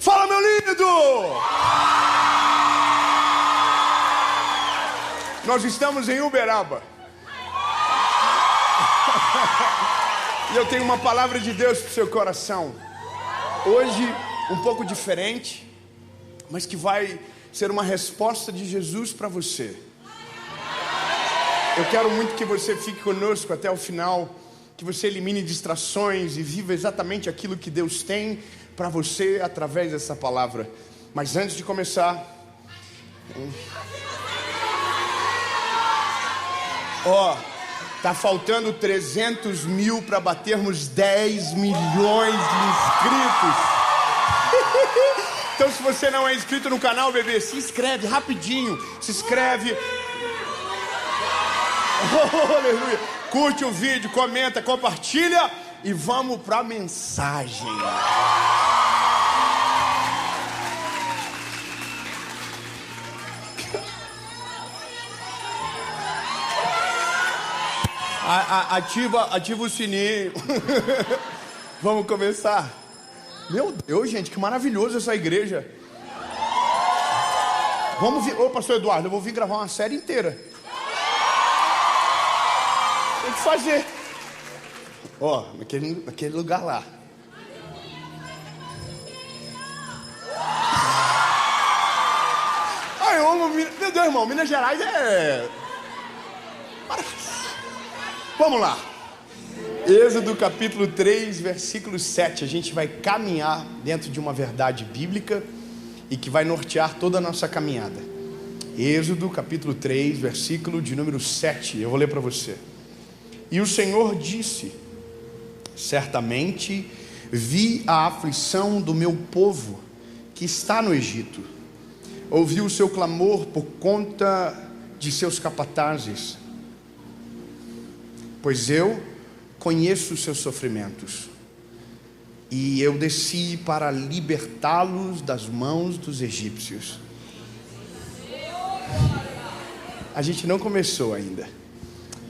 Fala, meu lindo! Nós estamos em Uberaba. E eu tenho uma palavra de Deus para o seu coração. Hoje, um pouco diferente, mas que vai ser uma resposta de Jesus para você. Eu quero muito que você fique conosco até o final, que você elimine distrações e viva exatamente aquilo que Deus tem para você através dessa palavra. Mas antes de começar, tá faltando 300 mil para batermos 10 milhões de inscritos. Então, se você não é inscrito no canal, bebê, se inscreve rapidinho. Se inscreve. Oh, aleluia. Curte o vídeo, comenta, compartilha e vamos para a mensagem. Ativa o sininho. Vamos começar. Meu Deus, gente, que maravilhoso essa igreja. Vamos vir. Ô, pastor Eduardo, eu vou vir gravar uma série inteira. Tem que fazer. Naquele lugar lá. Ai, eu amo Minas. Meu Deus, irmão, Minas Gerais é... Vamos lá. Êxodo capítulo 3, versículo 7. A gente vai caminhar dentro de uma verdade bíblica e que vai nortear toda a nossa caminhada. Êxodo capítulo 3, versículo de número 7. Eu vou ler para você. E o Senhor disse: certamente vi a aflição do meu povo que está no Egito. Ouvi o seu clamor por conta de seus capatazes, pois eu conheço os seus sofrimentos, e eu desci para libertá-los das mãos dos egípcios. A gente não começou ainda,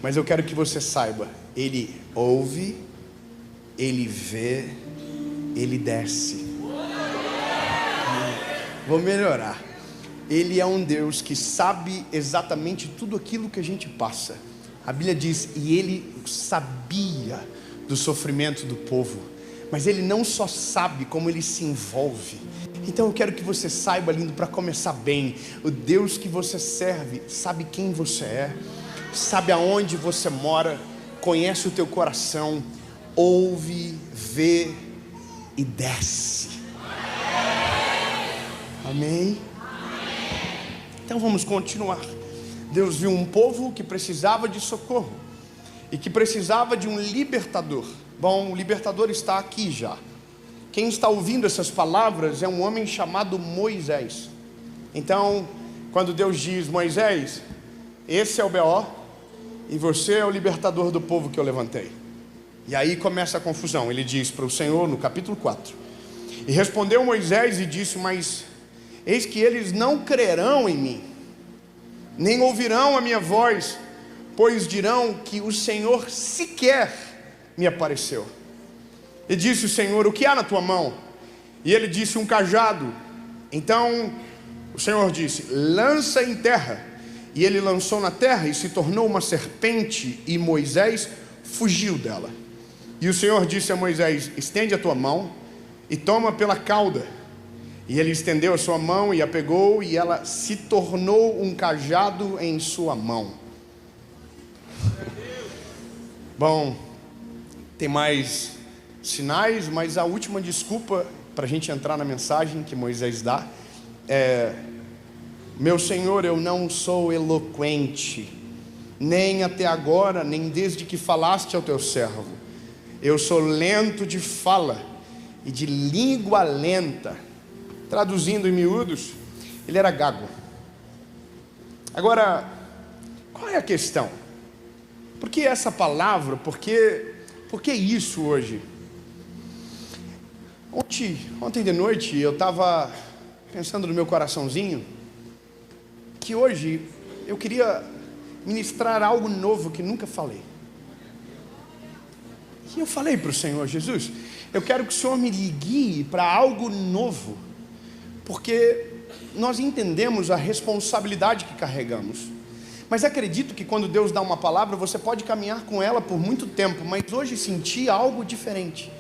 mas eu quero que você saiba: Ele ouve, Ele vê, Ele desce. Vou melhorar. Ele é um Deus que sabe exatamente tudo aquilo que a gente passa. A Bíblia diz: e Ele sabia do sofrimento do povo. Mas Ele não só sabe, como Ele se envolve. Então eu quero que você saiba, lindo, para começar bem: o Deus que você serve sabe quem você é, sabe aonde você mora, conhece o teu coração, ouve, vê e desce. Amém? Então vamos continuar. Deus viu um povo que precisava de socorro e que precisava de um libertador. Bom, o libertador está aqui já. Quem está ouvindo essas palavras é um homem chamado Moisés. Então, quando Deus diz: Moisés, esse é o B.O. e você é o libertador do povo que eu levantei. E aí começa a confusão. Ele diz para o Senhor no capítulo 4: e respondeu Moisés e disse: mas eis que eles não crerão em mim, nem ouvirão a minha voz, pois dirão que o Senhor sequer me apareceu. E disse o Senhor: o que há na tua mão? E ele disse: um cajado. Então o Senhor disse: lança em terra. E ele lançou na terra e se tornou uma serpente, e Moisés fugiu dela. E o Senhor disse a Moisés: estende a tua mão e toma pela cauda. E ele estendeu a sua mão e a pegou, e ela se tornou um cajado em sua mão. Bom, tem mais sinais, mas a última desculpa para a gente entrar na mensagem que Moisés dá é: meu Senhor, eu não sou eloquente, nem até agora, nem desde que falaste ao teu servo. Eu sou lento de fala e de língua lenta. Traduzindo em miúdos, ele era gago. Agora, qual é a questão? Por que essa palavra? Por que isso hoje? Ontem de noite eu estava pensando no meu coraçãozinho que hoje eu queria ministrar algo novo que nunca falei. E eu falei para o Senhor: Jesus, eu quero que o Senhor me guie para algo novo porque nós entendemos a responsabilidade que carregamos. Mas acredito que quando Deus dá uma palavra, você pode caminhar com ela por muito tempo, mas hoje senti algo diferente.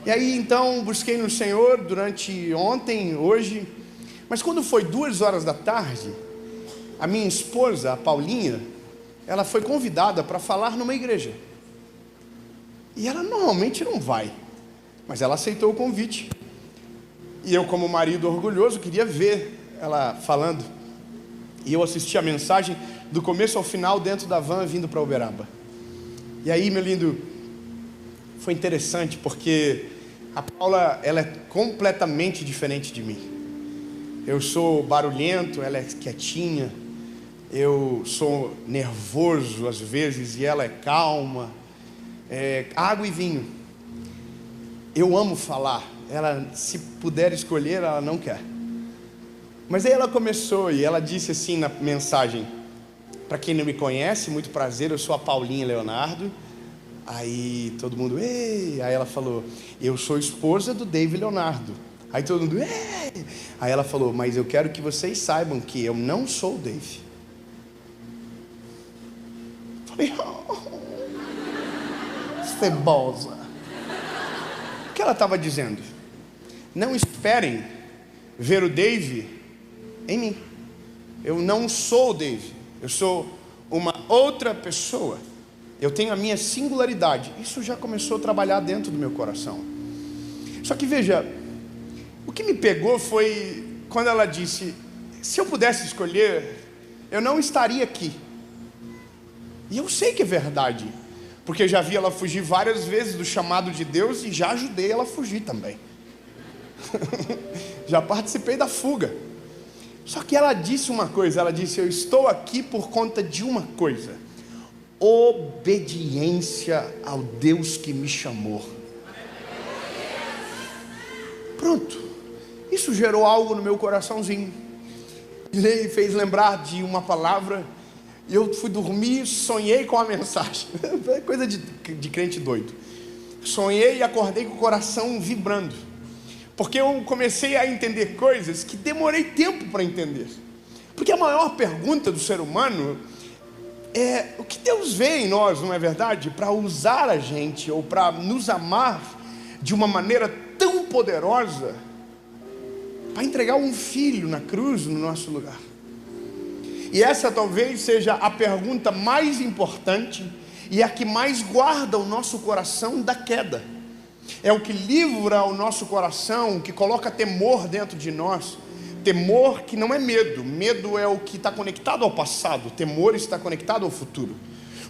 E aí então busquei no Senhor durante ontem, hoje, mas quando foi 2 horas da tarde, a minha esposa, a Paulinha, ela foi convidada para falar numa igreja. E ela normalmente não vai, mas ela aceitou o convite. E eu, como marido orgulhoso, queria ver ela falando. E eu assisti a mensagem do começo ao final dentro da van vindo para Uberaba. E aí, meu lindo, foi interessante porque a Paula, ela é completamente diferente de mim. Eu sou barulhento, ela é quietinha. Eu sou nervoso às vezes e ela é calma. Água e vinho. Eu amo falar. Ela, se puder escolher, ela não quer. Mas aí ela começou e ela disse assim na mensagem: para quem não me conhece, muito prazer, eu sou a Paulinha Leonardo. Aí todo mundo, ei! Aí ela falou: eu sou esposa do Dave Leonardo. Aí todo mundo, ei! Aí ela falou: mas eu quero que vocês saibam que eu não sou o Dave. Falei, cebosa. O que ela estava dizendo? Não esperem ver o Dave em mim. Eu não sou o Dave. Eu sou uma outra pessoa. Eu tenho a minha singularidade. Isso já começou a trabalhar dentro do meu coração. Só que veja, o que me pegou foi quando ela disse: se eu pudesse escolher, eu não estaria aqui. E eu sei que é verdade, porque eu já vi ela fugir várias vezes do chamado de Deus e já ajudei ela a fugir também. Já participei da fuga. Só que ela disse uma coisa, ela disse: eu estou aqui por conta de uma coisa: obediência ao Deus que me chamou. Pronto. Isso gerou algo no meu coraçãozinho. E fez lembrar de uma palavra. E eu fui dormir, sonhei com a mensagem. É coisa de crente doido. Sonhei e acordei com o coração vibrando. Porque eu comecei a entender coisas que demorei tempo para entender. Porque a maior pergunta do ser humano é: o que Deus vê em nós, não é verdade? Para usar a gente, ou para nos amar de uma maneira tão poderosa, para entregar um filho na cruz no nosso lugar. E essa talvez seja a pergunta mais importante e a que mais guarda o nosso coração da queda. É o que livra o nosso coração, que coloca temor dentro de nós. Temor que não é medo. Medo é o que está conectado ao passado. Temor está conectado ao futuro.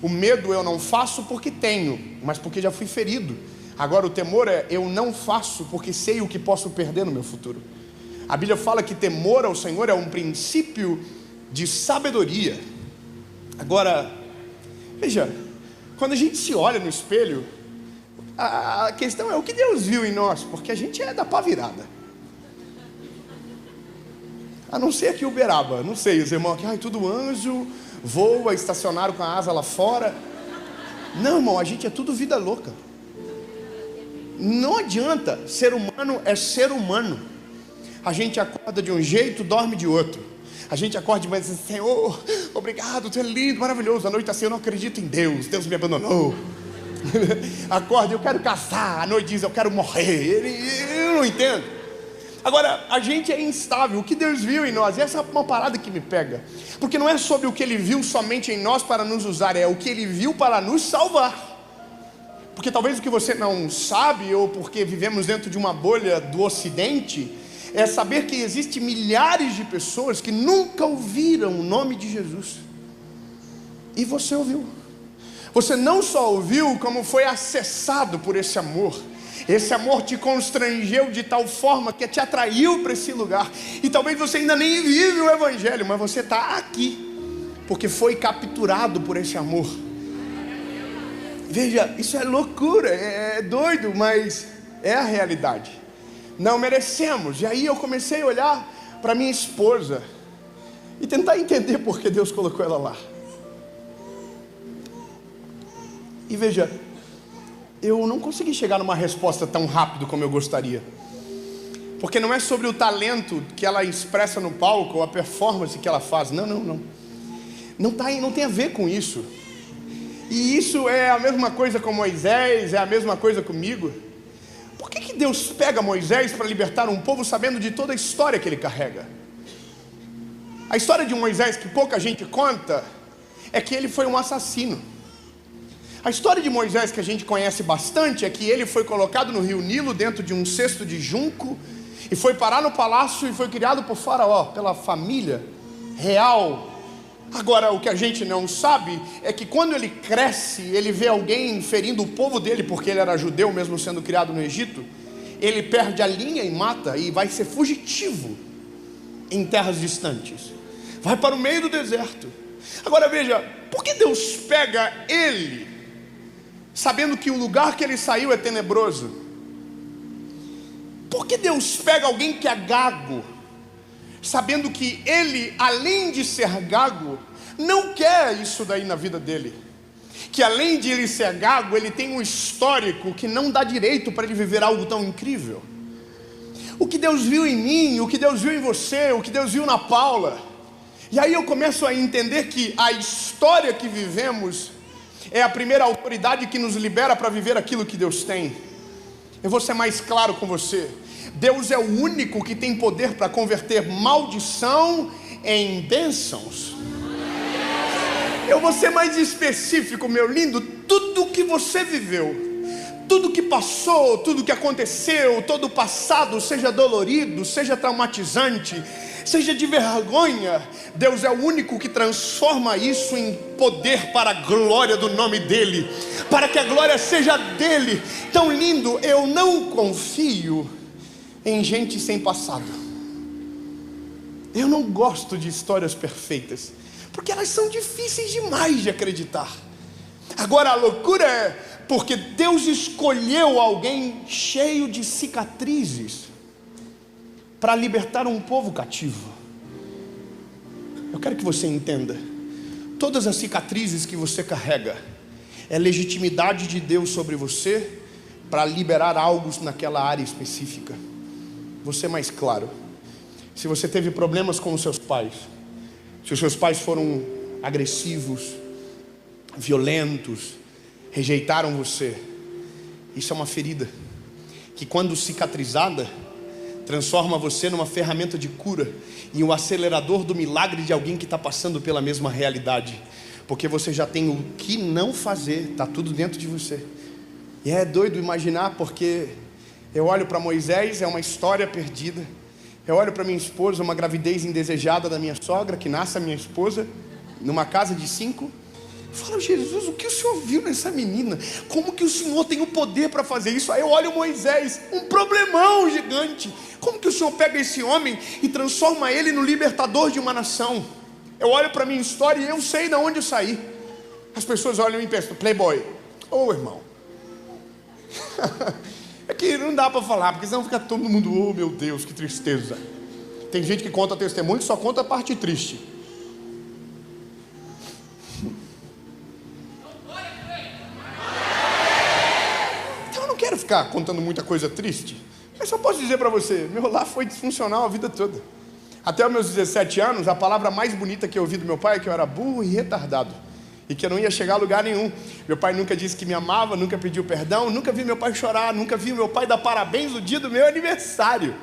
O medo eu não faço porque tenho, mas porque já fui ferido. Agora o temor é: eu não faço porque sei o que posso perder no meu futuro. A Bíblia fala que temor ao Senhor é um princípio de sabedoria. Agora, veja, quando a gente se olha no espelho, a questão é o que Deus viu em nós, porque a gente é da pá virada. A não ser aqui Uberaba, não sei, os irmãos aqui, ai, tudo anjo, voa, estacionaram com a asa lá fora. Não, irmão, a gente é tudo vida louca. Não adianta, ser humano é ser humano. A gente acorda de um jeito, dorme de outro. A gente acorda de manhã e diz: Senhor, obrigado, tu é lindo, maravilhoso. A noite assim: eu não acredito em Deus, Deus me abandonou. Acorda, eu quero casar. A noite diz: eu quero morrer. Eu não entendo. Agora, a gente é instável. O que Deus viu em nós, essa é uma parada que me pega. Porque não é sobre o que Ele viu somente em nós para nos usar, é o que Ele viu para nos salvar. Porque talvez o que você não sabe, ou porque vivemos dentro de uma bolha do Ocidente, é saber que existem milhares de pessoas que nunca ouviram o nome de Jesus. E você ouviu. Você não só ouviu, como foi acessado por esse amor. Esse amor te constrangeu de tal forma que te atraiu para esse lugar. E talvez você ainda nem vive o Evangelho, mas você está aqui, porque foi capturado por esse amor. Veja, isso é loucura, é doido, mas é a realidade. Não merecemos. E aí eu comecei a olhar para minha esposa e tentar entender por que Deus colocou ela lá. E veja, eu não consegui chegar numa resposta tão rápido como eu gostaria. Porque não é sobre o talento que ela expressa no palco ou a performance que ela faz. Não. Não tem a ver com isso. E isso é a mesma coisa com Moisés, é a mesma coisa comigo. Por que Deus pega Moisés para libertar um povo sabendo de toda a história que ele carrega? A história de Moisés, que pouca gente conta, é que ele foi um assassino. A história de Moisés que a gente conhece bastante é que ele foi colocado no rio Nilo dentro de um cesto de junco e foi parar no palácio e foi criado por Faraó, pela família real. Agora, o que a gente não sabe é que quando ele cresce, ele vê alguém ferindo o povo dele, porque ele era judeu mesmo sendo criado no Egito, ele perde a linha e mata, e vai ser fugitivo em terras distantes, vai para o meio do deserto. Agora veja, por que Deus pega ele, sabendo que o lugar que ele saiu é tenebroso? Por que Deus pega alguém que é gago, sabendo que ele, além de ser gago, não quer isso daí na vida dele? Que além de ele ser gago, ele tem um histórico que não dá direito para ele viver algo tão incrível. O que Deus viu em mim, o que Deus viu em você, o que Deus viu na Paula. E aí eu começo a entender que a história que vivemos é a primeira autoridade que nos libera para viver aquilo que Deus tem. Eu vou ser mais claro com você. Deus é o único que tem poder para converter maldição em bênçãos. Eu vou ser mais específico, meu lindo. Tudo que você viveu, tudo que passou, tudo que aconteceu, todo o passado, seja dolorido, seja traumatizante, seja de vergonha, Deus é o único que transforma isso em poder para a glória do nome dEle, para que a glória seja dEle. Tão lindo, eu não confio em gente sem passado. Eu não gosto de histórias perfeitas, porque elas são difíceis demais de acreditar. Agora a loucura é porque Deus escolheu alguém cheio de cicatrizes para libertar um povo cativo. Eu quero que você entenda, todas as cicatrizes que você carrega é legitimidade de Deus sobre você para liberar algo naquela área específica. Vou ser mais claro. Se você teve problemas com os seus pais, se os seus pais foram agressivos, violentos, rejeitaram você, isso é uma ferida que, quando cicatrizada, transforma você numa ferramenta de cura e um acelerador do milagre de alguém que está passando pela mesma realidade, porque você já tem o que não fazer, está tudo dentro de você. E é doido imaginar, porque eu olho para Moisés, é uma história perdida. Eu olho para minha esposa, uma gravidez indesejada da minha sogra, que nasce a minha esposa, numa casa de 5. Eu falo, Jesus, o que o Senhor viu nessa menina? Como que o Senhor tem o poder para fazer isso? Aí eu olho Moisés, um problemão gigante. Como que o Senhor pega esse homem e transforma ele no libertador de uma nação? Eu olho para minha história e eu sei de onde eu saí. As pessoas olham e pensam, playboy. Ô, irmão. É que não dá para falar, porque senão fica todo mundo, oh meu Deus, que tristeza. Tem gente que conta testemunho e só conta a parte triste. Então eu não quero ficar contando muita coisa triste. Mas só posso dizer para você, meu lar foi disfuncional a vida toda. Até os meus 17 anos, a palavra mais bonita que eu ouvi do meu pai é que eu era burro e retardado, e que eu não ia chegar a lugar nenhum. Meu pai nunca disse que me amava, nunca pediu perdão, nunca vi meu pai chorar, nunca vi meu pai dar parabéns no dia do meu aniversário.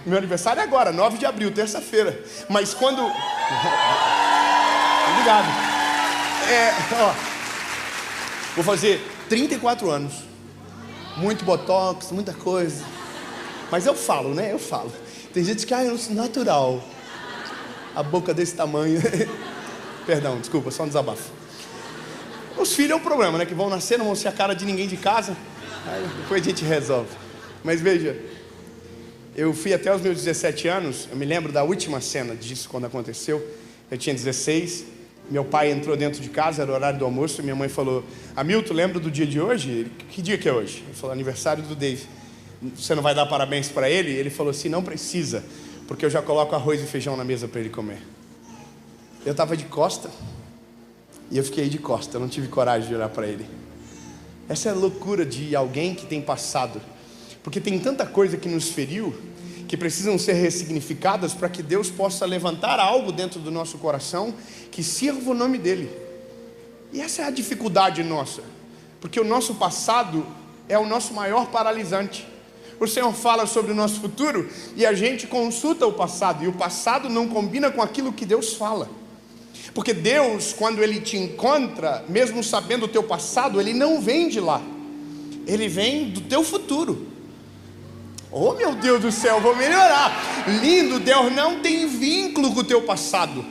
Meu aniversário é agora, 9 de abril, terça-feira. Mas quando... Obrigado. Vou fazer 34 anos. Muito botox, muita coisa. Mas eu falo, né? Eu falo. Tem gente que, eu sou natural. A boca desse tamanho. Perdão, desculpa, só um desabafo. Os filhos é um problema, né? Que vão nascer, não vão ser a cara de ninguém de casa. Aí depois a gente resolve. Mas veja, eu fui até os meus 17 anos. Eu me lembro da última cena disso, quando aconteceu. Eu tinha 16. Meu pai entrou dentro de casa, era o horário do almoço. E minha mãe falou, Hamilton, lembra do dia de hoje? Que dia que é hoje? Ele falou, aniversário do Dave. Você não vai dar parabéns para ele? Ele falou assim, não precisa, porque eu já coloco arroz e feijão na mesa para ele comer. Eu estava de costa, e eu fiquei de costa, eu não tive coragem de olhar para ele. Essa é a loucura de alguém que tem passado, porque tem tanta coisa que nos feriu, que precisam ser ressignificadas para que Deus possa levantar algo dentro do nosso coração que sirva o nome dEle. E essa é a dificuldade nossa, porque o nosso passado é o nosso maior paralisante. O Senhor fala sobre o nosso futuro e a gente consulta o passado, e o passado não combina com aquilo que Deus fala. Porque Deus, quando Ele te encontra, mesmo sabendo o teu passado, Ele não vem de lá, Ele vem do teu futuro. Oh meu Deus do céu, vou melhorar. Lindo, Deus não tem vínculo com o teu passado.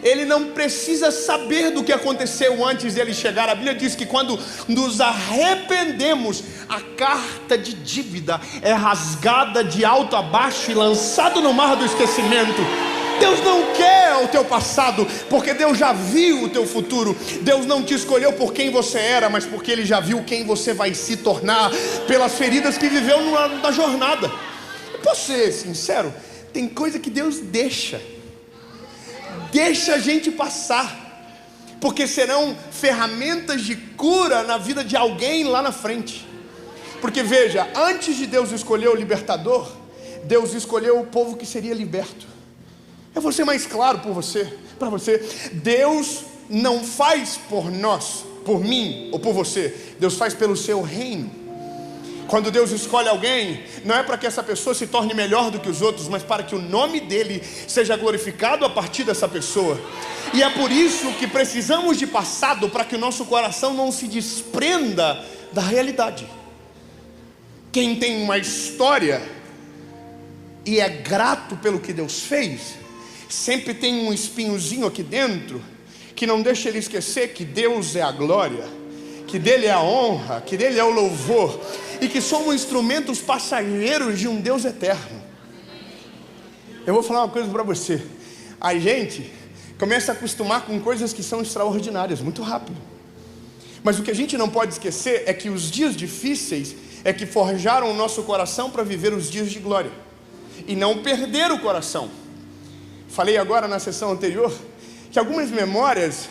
Ele não precisa saber do que aconteceu antes dele chegar. A Bíblia diz que quando nos arrependemos, a carta de dívida é rasgada de alto a baixo e lançada no mar do esquecimento. Deus não quer o teu passado, porque Deus já viu o teu futuro. Deus não te escolheu por quem você era, mas porque Ele já viu quem você vai se tornar, pelas feridas que viveu na jornada. Eu posso ser sincero, tem coisa que Deus deixa a gente passar, porque serão ferramentas de cura na vida de alguém lá na frente. Porque veja, antes de Deus escolher o libertador, Deus escolheu o povo que seria liberto. Eu vou ser mais claro para você. Deus não faz por nós, por mim ou por você. Deus faz pelo seu reino. Quando Deus escolhe alguém, não é para que essa pessoa se torne melhor do que os outros, mas para que o nome dele seja glorificado a partir dessa pessoa. E é por isso que precisamos de passado, para que o nosso coração não se desprenda da realidade. Quem tem uma história e é grato pelo que Deus fez, sempre tem um espinhozinho aqui dentro que não deixa ele esquecer que Deus é a glória, que dele é a honra, que dele é o louvor, e que somos instrumentos passageiros de um Deus eterno. Eu vou falar uma coisa para você. A gente começa a acostumar com coisas que são extraordinárias muito rápido. Mas o que a gente não pode esquecer é que os dias difíceis é que forjaram o nosso coração para viver os dias de glória e não perder o coração. Falei agora na sessão anterior que algumas memórias,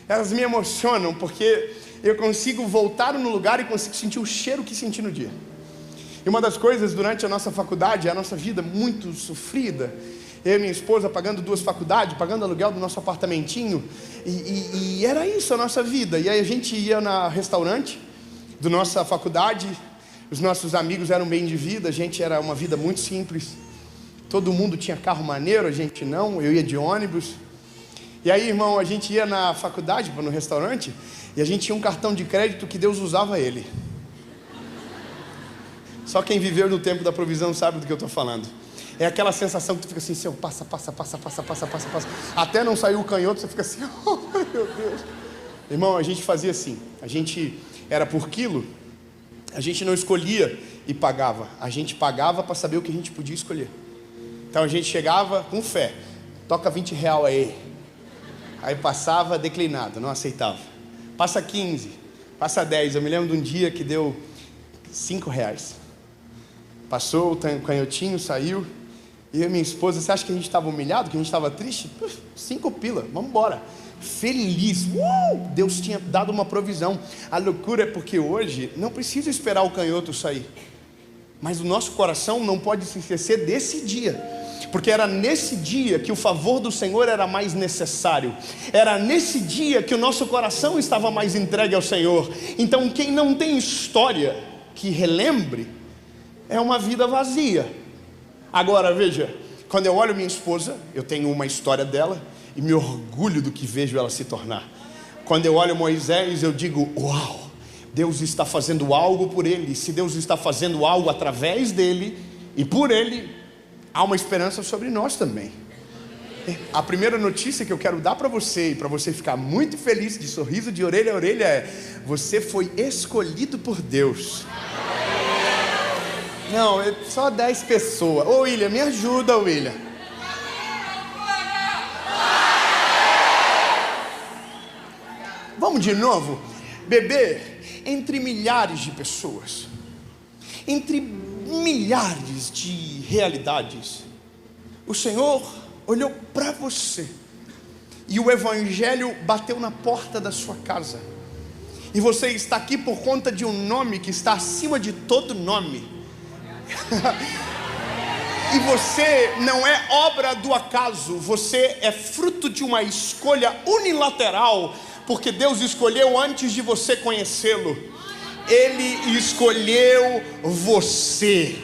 elas me emocionam, porque eu consigo voltar no lugar e consigo sentir o cheiro que senti no dia. E uma das coisas durante a nossa faculdade, a nossa vida muito sofrida, eu e minha esposa pagando 2 faculdades, pagando aluguel do nosso apartamentinho, e era isso a nossa vida. E aí a gente ia na restaurante da nossa faculdade, os nossos amigos eram bem de vida, a gente era uma vida muito simples. Todo mundo tinha carro maneiro, a gente não, eu ia de ônibus. E aí, irmão, a gente ia na faculdade, no restaurante, e a gente tinha um cartão de crédito que Deus usava ele. Só quem viveu no tempo da provisão sabe do que eu estou falando. É aquela sensação que tu fica assim, Senhor, passa. Até não sair o canhoto, você fica assim, oh meu Deus. Irmão, a gente fazia assim, a gente era por quilo, a gente não escolhia e pagava. A gente pagava para saber o que a gente podia escolher. Então a gente chegava com fé, toca R$20 aí. Aí passava declinado, não aceitava. Passa 15, passa 10. Eu me lembro de um dia que deu R$5. Passou o canhotinho, saiu. E eu e minha esposa, você acha que a gente estava humilhado, que a gente estava triste? 5 pila, vamos embora. Feliz, Deus tinha dado uma provisão. A loucura é porque hoje não precisa esperar o canhoto sair, mas o nosso coração não pode se esquecer desse dia, porque era nesse dia que o favor do Senhor era mais necessário, era nesse dia que o nosso coração estava mais entregue ao Senhor. Então quem não tem história que relembre, é uma vida vazia. Agora veja, quando eu olho minha esposa, eu tenho uma história dela e me orgulho do que vejo ela se tornar. Quando eu olho Moisés, eu digo, uau, Deus está fazendo algo por ele. Se Deus está fazendo algo através dele e por ele, há uma esperança sobre nós também. A primeira notícia que eu quero dar para você, e para você ficar muito feliz, de sorriso de orelha a orelha, é: você foi escolhido por Deus. Não, é só 10 pessoas. Ô William, me ajuda, William. Vamos de novo. Bebê, entre milhares de pessoas, entre milhares de realidades, o Senhor olhou para você e o Evangelho bateu na porta da sua casa. E você está aqui por conta de um nome que está acima de todo nome. E você não é obra do acaso, você é fruto de uma escolha unilateral, porque Deus escolheu antes de você conhecê-lo. Ele escolheu você.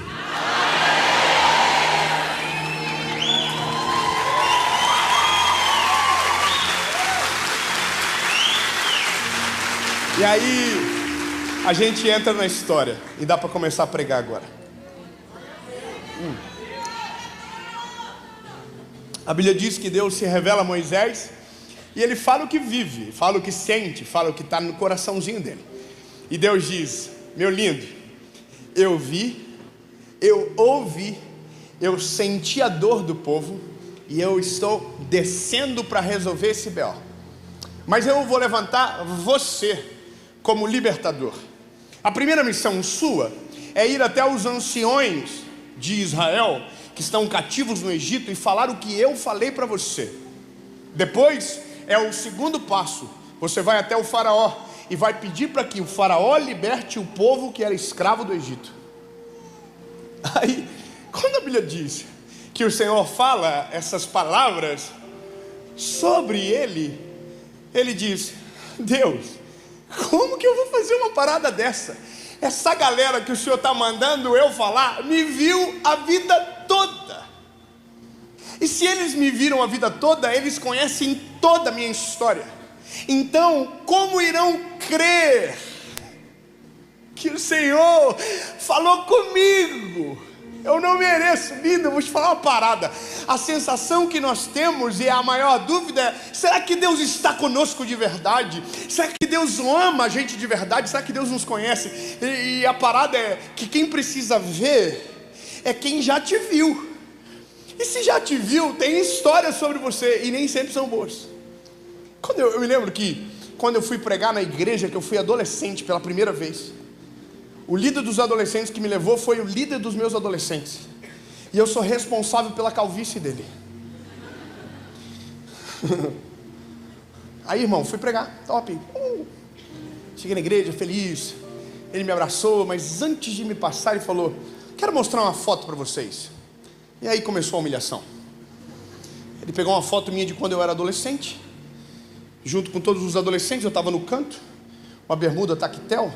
E aí, a gente entra na história, e dá para começar a pregar agora. A Bíblia diz que Deus se revela a Moisés, e ele fala o que vive, fala o que sente, fala o que está no coraçãozinho dele. E Deus diz: meu lindo, eu vi, eu ouvi, eu senti a dor do povo, e eu estou descendo para resolver esse B.O. Mas eu vou levantar você como libertador. A primeira missão sua é ir até os anciões de Israel, que estão cativos no Egito, e falar o que eu falei para você. Depois é o segundo passo, você vai até o faraó e vai pedir para que o faraó liberte o povo que era escravo do Egito. Aí, quando a Bíblia diz que o Senhor fala essas palavras sobre ele, ele diz: Deus, como que eu vou fazer uma parada dessa? Essa galera que o Senhor está mandando eu falar, me viu a vida toda. E se eles me viram a vida toda, eles conhecem toda a minha história. Então, como irão crer que o Senhor falou comigo? Eu não mereço. Lindo, eu vou te falar uma parada. A sensação que nós temos, e a maior dúvida é: será que Deus está conosco de verdade? Será que Deus ama a gente de verdade? Será que Deus nos conhece? E a parada é que quem precisa ver é quem já te viu. E se já te viu, tem histórias sobre você, e nem sempre são boas. Eu me lembro que quando eu fui pregar na igreja, que eu fui adolescente pela primeira vez, o líder dos adolescentes que me levou foi o líder dos meus adolescentes, e eu sou responsável pela calvície dele. Aí, irmão, fui pregar, top. Cheguei na igreja feliz, ele me abraçou, mas antes de me passar ele falou: quero mostrar uma foto para vocês. E aí começou a humilhação. Ele pegou uma foto minha de quando eu era adolescente, junto com todos os adolescentes. Eu estava no canto, uma bermuda tactel,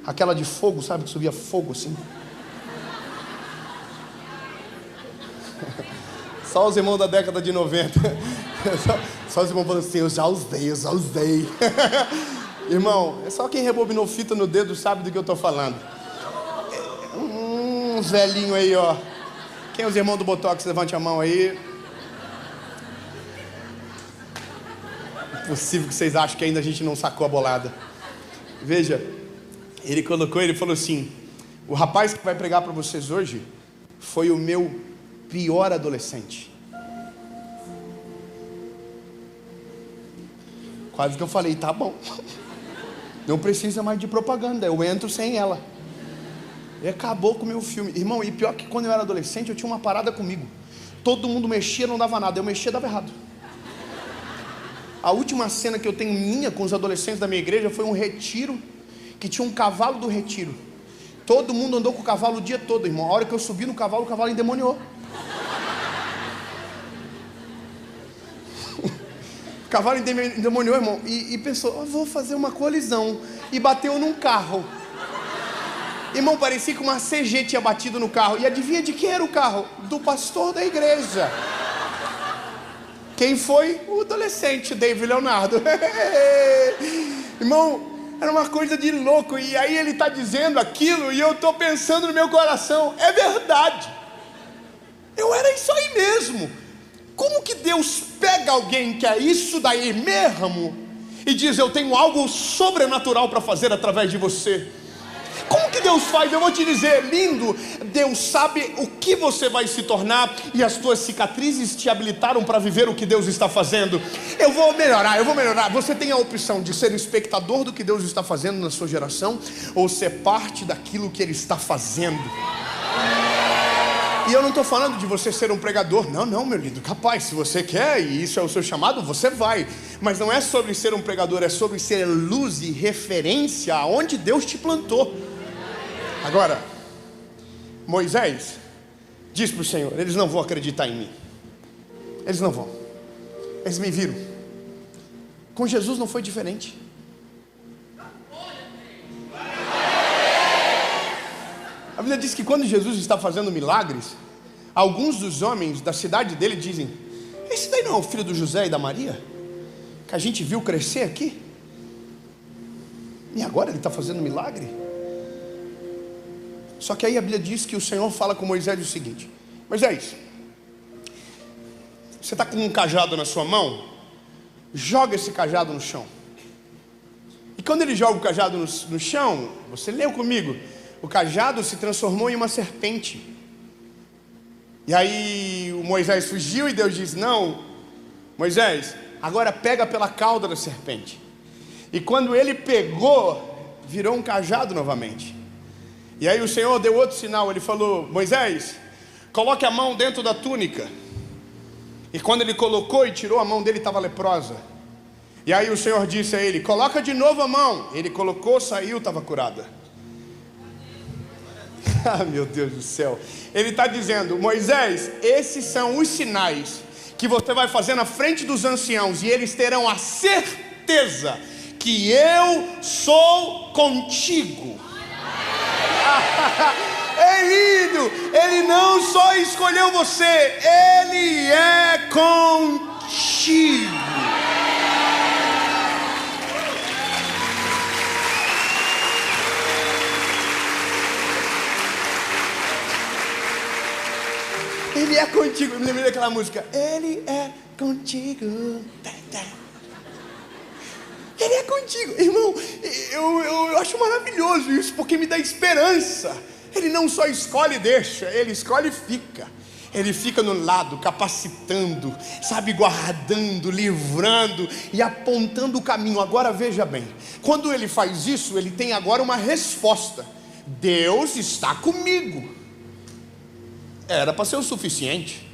aquela de fogo, sabe, que subia fogo assim. Só os irmãos da década de 90. Só os irmãos falando assim: eu já usei. Irmão, é só quem rebobinou fita no dedo sabe do que eu estou falando. Uns velhinhos aí, ó. Quem é os irmãos do Botox? Levante a mão aí. Impossível que vocês acham que ainda a gente não sacou a bolada. Veja, ele colocou, ele falou assim: o rapaz que vai pregar para vocês hoje foi o meu pior adolescente. Quase que eu falei: tá bom, não precisa mais de propaganda, eu entro sem ela. E acabou com o meu filme. Irmão, e pior que quando eu era adolescente, eu tinha uma parada comigo. Todo mundo mexia, não dava nada. Eu mexia, dava errado. A última cena que eu tenho minha com os adolescentes da minha igreja foi um retiro, que tinha um cavalo do retiro. Todo mundo andou com o cavalo o dia todo, irmão. A hora que eu subi no cavalo, o cavalo endemoniou. O cavalo endemoniou, irmão. E pensou: vou fazer uma colisão. E bateu num carro. Irmão, parecia que uma CG tinha batido no carro. E adivinha de quem era o carro? Do pastor da igreja. Quem foi? O adolescente, David Leonardo. Irmão, era uma coisa de louco. E aí ele está dizendo aquilo, e eu estou pensando no meu coração: é verdade, eu era isso aí mesmo. Como que Deus pega alguém que é isso daí mesmo e diz: eu tenho algo sobrenatural para fazer através de você? Como que Deus faz? Eu vou te dizer, lindo, Deus sabe o que você vai se tornar, e as tuas cicatrizes te habilitaram para viver o que Deus está fazendo. Eu vou melhorar. Você tem a opção de ser espectador do que Deus está fazendo na sua geração, ou ser parte daquilo que Ele está fazendo. E eu não estou falando de você ser um pregador. Não, meu lindo, capaz, se você quer e isso é o seu chamado, você vai. Mas não é sobre ser um pregador, é sobre ser luz e referência aonde Deus te plantou. Agora, Moisés diz para o Senhor: eles não vão acreditar em mim. Eles não vão. Eles me viram. Com Jesus não foi diferente. A Bíblia diz que quando Jesus está fazendo milagres, alguns dos homens da cidade dele dizem: esse daí não é o filho do José e da Maria, que a gente viu crescer aqui? E agora ele está fazendo milagre? Só que aí a Bíblia diz que o Senhor fala com Moisés o seguinte: Moisés, você está com um cajado na sua mão? Joga esse cajado no chão. E quando ele joga o cajado no chão, você leu comigo, o cajado se transformou em uma serpente. E aí o Moisés fugiu e Deus diz: não, Moisés, agora pega pela cauda da serpente. E quando ele pegou, virou um cajado novamente. E aí o Senhor deu outro sinal, ele falou: Moisés, coloque a mão dentro da túnica. E quando ele colocou e tirou, a mão dele estava leprosa. E aí o Senhor disse a ele: coloca de novo a mão. Ele colocou, saiu, estava curada. Ah, meu Deus do céu. Ele está dizendo: Moisés, esses são os sinais que você vai fazer na frente dos anciãos, e eles terão a certeza que eu sou contigo. É lindo. Ele não só escolheu você, ele é contigo. Ele é contigo. Eu me lembrei daquela música: ele é contigo. Ele é contigo, irmão. Eu acho maravilhoso isso, porque me dá esperança. Ele não só escolhe e deixa, ele escolhe e fica. Ele fica no lado, capacitando, sabe, guardando, livrando e apontando o caminho. Agora veja bem, quando ele faz isso, ele tem agora uma resposta: Deus está comigo. Era para ser o suficiente.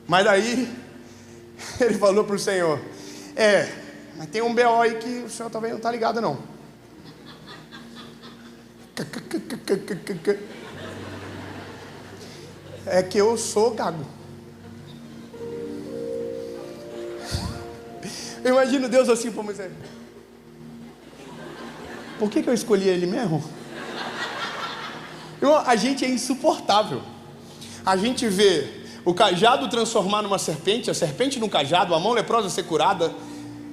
Mas daí ele falou para o Senhor: mas tem um BO aí que o Senhor talvez não está ligado não. É que eu sou gago. Eu imagino Deus assim para Moisés: por que eu escolhi ele mesmo? A gente é insuportável. A gente vê o cajado transformar numa serpente, a serpente num cajado, a mão leprosa ser curada,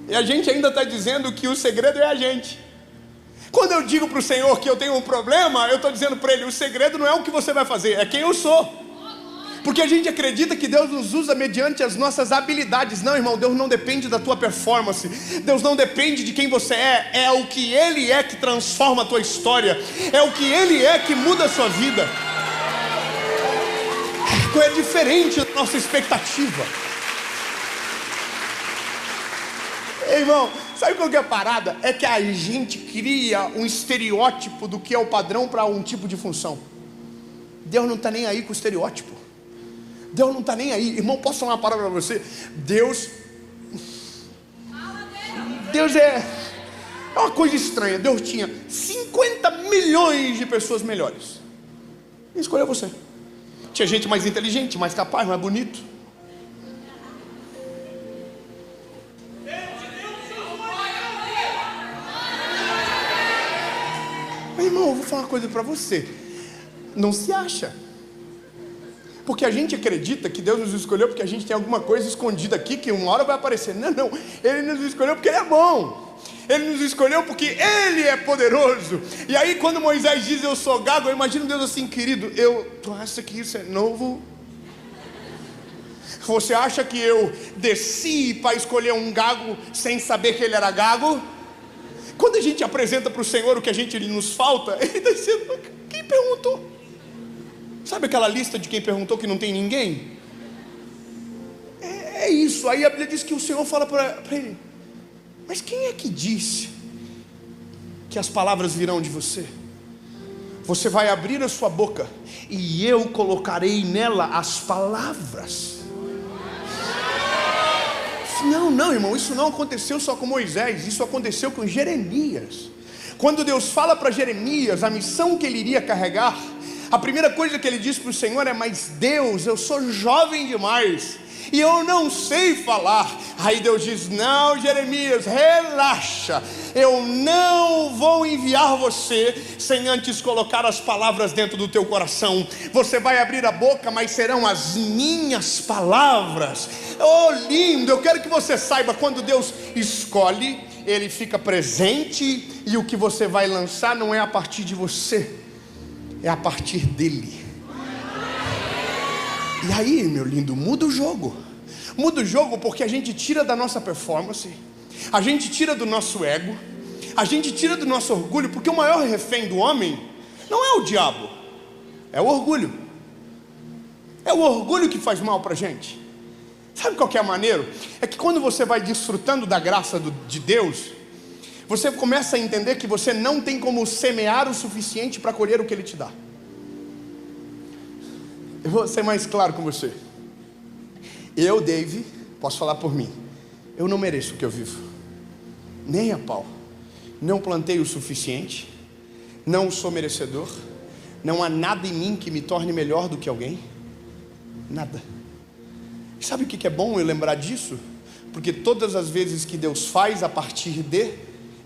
e a gente ainda está dizendo que o segredo é a gente. Quando eu digo para o Senhor que eu tenho um problema, eu estou dizendo para Ele: o segredo não é o que você vai fazer, é quem eu sou. Porque a gente acredita que Deus nos usa mediante as nossas habilidades. Não, irmão, Deus não depende da tua performance. Deus não depende de quem você é. É o que Ele é que transforma a tua história. É o que Ele é que muda a sua vida. É diferente da nossa expectativa. Irmão, sabe qual que é a parada? É que a gente cria um estereótipo do que é o padrão para um tipo de função. Deus não está nem aí com o estereótipo. Deus não está nem aí. Irmão, posso falar uma palavra para você? Deus é uma coisa estranha. Deus tinha 50 milhões de pessoas melhores e escolheu você. Tinha gente mais inteligente, mais capaz, mais bonito. Mas, irmão, eu vou falar uma coisa para você. Não se acha. Porque a gente acredita que Deus nos escolheu porque a gente tem alguma coisa escondida aqui que uma hora vai aparecer. Não, não. Ele nos escolheu porque Ele é bom. Ele nos escolheu porque Ele é poderoso. E aí quando Moisés diz: eu sou gago, eu imagino Deus assim: querido, tu acha que isso é novo? Você acha que eu desci para escolher um gago sem saber que ele era gago? Quando a gente apresenta para o Senhor o que a gente nos falta, Ele está dizendo: quem perguntou? Sabe aquela lista de quem perguntou que não tem ninguém? É isso. Aí a Bíblia diz que o Senhor fala para ele: mas quem é que disse que as palavras virão de você? Você vai abrir a sua boca e eu colocarei nela as palavras. Não, irmão, isso não aconteceu só com Moisés, isso aconteceu com Jeremias. Quando Deus fala para Jeremias a missão que ele iria carregar, A primeira coisa que ele diz para o Senhor é: mas Deus, eu sou jovem demais e eu não sei falar. Aí Deus diz: não, Jeremias, relaxa, eu não vou enviar você sem antes colocar as palavras dentro do teu coração. Você vai abrir a boca, mas serão as minhas palavras. Oh, lindo! Eu quero que você saiba, quando Deus escolhe, Ele fica presente, e o que você vai lançar não é a partir de você, é a partir dEle. E aí, meu lindo, muda o jogo. Muda o jogo, porque a gente tira da nossa performance, a gente tira do nosso ego, a gente tira do nosso orgulho, porque o maior refém do homem não é o diabo, é o orgulho. É o orgulho que faz mal pra gente. Sabe qual que é a maneira? É que quando você vai desfrutando da graça de Deus, você começa a entender que você não tem como semear o suficiente para colher o que Ele te dá. Eu vou ser mais claro com você. Eu, Dave, posso falar por mim, eu não mereço o que eu vivo, nem a pau. Não plantei o suficiente, não sou merecedor, não há nada em mim que me torne melhor do que alguém, nada. E sabe o que é bom eu lembrar disso? Porque todas as vezes que Deus faz a partir de,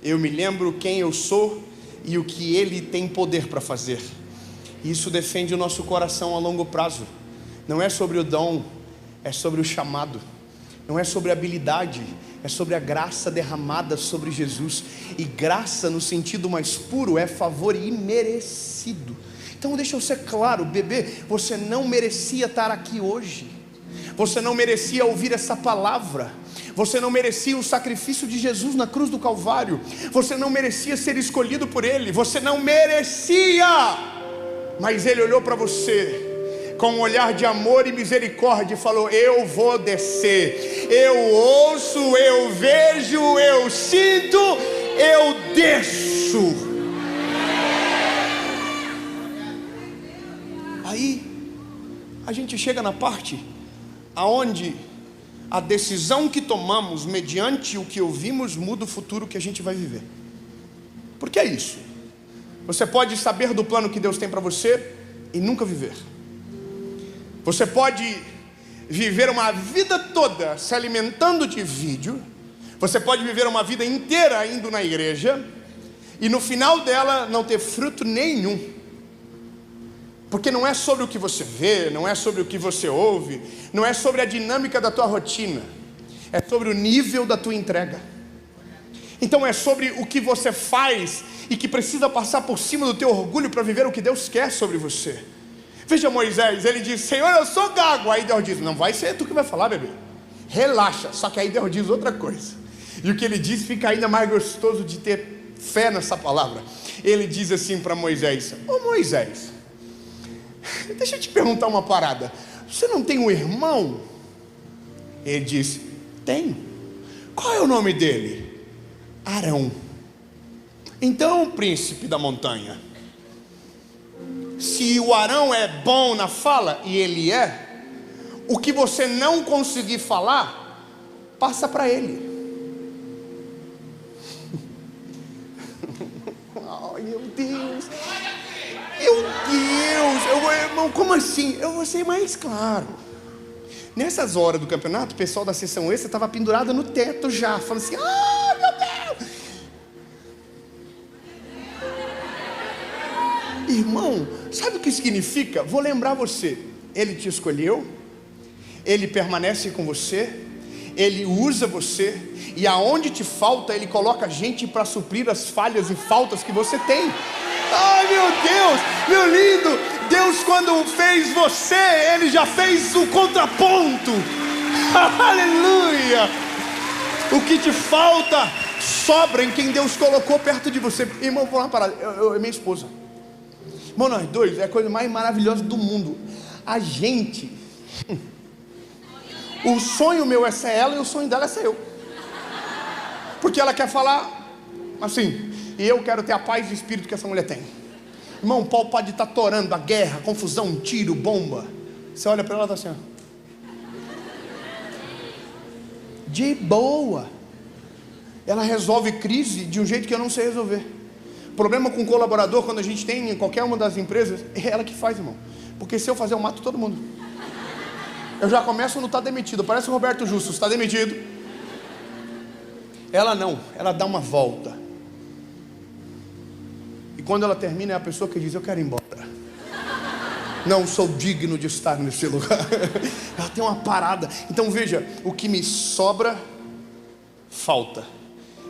eu me lembro quem eu sou e o que Ele tem poder para fazer. Isso defende o nosso coração a longo prazo. Não é sobre o dom, é sobre o chamado. Não é sobre a habilidade, é sobre a graça derramada sobre Jesus. E graça no sentido mais puro é favor imerecido. Então deixa eu ser claro, bebê, você não merecia estar aqui hoje. Você não merecia ouvir essa palavra. Você não merecia o sacrifício de Jesus na cruz do Calvário. Você não merecia ser escolhido por Ele. Você não merecia. Mas Ele olhou para você com um olhar de amor e misericórdia e falou: eu vou descer. Eu ouço, eu vejo, eu sinto, eu desço. Aí a gente chega na parte aonde a decisão que tomamos mediante o que ouvimos muda o futuro que a gente vai viver. Por que é isso? Você pode saber do plano que Deus tem para você e nunca viver. Você pode viver uma vida toda se alimentando de vídeo. Você pode viver uma vida inteira indo na igreja e no final dela não ter fruto nenhum. Porque não é sobre o que você vê, não é sobre o que você ouve, não é sobre a dinâmica da tua rotina, é sobre o nível da tua entrega. Então é sobre o que você faz e que precisa passar por cima do teu orgulho para viver o que Deus quer sobre você. Veja Moisés, ele diz: Senhor, eu sou gago. Aí Deus diz: não vai ser tu que vai falar, bebê, relaxa. Só que aí Deus diz outra coisa, e o que ele diz fica ainda mais gostoso de ter fé nessa palavra. Ele diz assim para Moisés: ô Moisés, deixa eu te perguntar uma parada, você não tem um irmão? Ele diz: tenho. Qual é o nome dele? Arão. Então, príncipe da montanha, se o Arão é bom na fala, e ele é, o que você não conseguir falar, passa para ele. Ai, meu Deus, irmão, como assim? Eu vou ser mais claro. Nessas horas do campeonato, o pessoal da sessão extra estava pendurado no teto já, falando assim: ah, meu Deus! Irmão, sabe o que significa? Vou lembrar você, Ele te escolheu, Ele permanece com você, Ele usa você, e aonde te falta, Ele coloca gente para suprir as falhas e faltas que você tem. Ai, meu Deus, meu lindo, Deus quando fez você, Ele já fez o contraponto. Aleluia. O que te falta sobra em quem Deus colocou perto de você. Irmão, vou lá parar, minha esposa. Irmão, nós dois, é a coisa mais maravilhosa do mundo. A gente, o sonho meu é ser ela e o sonho dela é ser eu. Porque ela quer falar assim, e eu quero ter a paz de espírito que essa mulher tem. Irmão, o pau pode estar torando, a guerra, a confusão, tiro, bomba. Você olha para ela e está assim, ó. De boa. Ela resolve crise de um jeito que eu não sei resolver. Problema com colaborador, quando a gente tem em qualquer uma das empresas, é ela que faz, irmão. Porque se eu fazer, eu mato todo mundo. Eu já começo a não estar demitido. Parece o Roberto Justus, está demitido. Ela não, ela dá uma volta. E quando ela termina, é a pessoa que diz: eu quero ir embora. Não sou digno de estar nesse lugar. Ela tem uma parada. Então veja, o que me sobra, falta.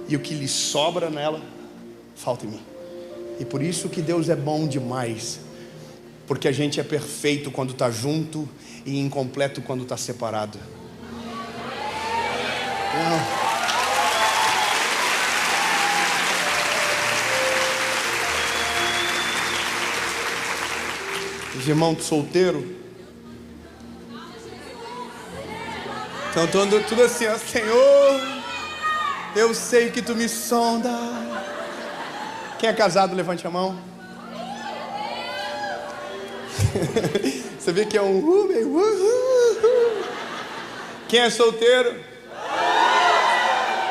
E o que lhe sobra nela, falta em mim. E por isso que Deus é bom demais. Porque a gente é perfeito quando está junto e incompleto quando está separado. Não. Os irmãos solteiros estão tudo assim, ó: Senhor, eu sei que tu me sonda. Quem é casado, levante a mão. Você vê que é um Quem é solteiro?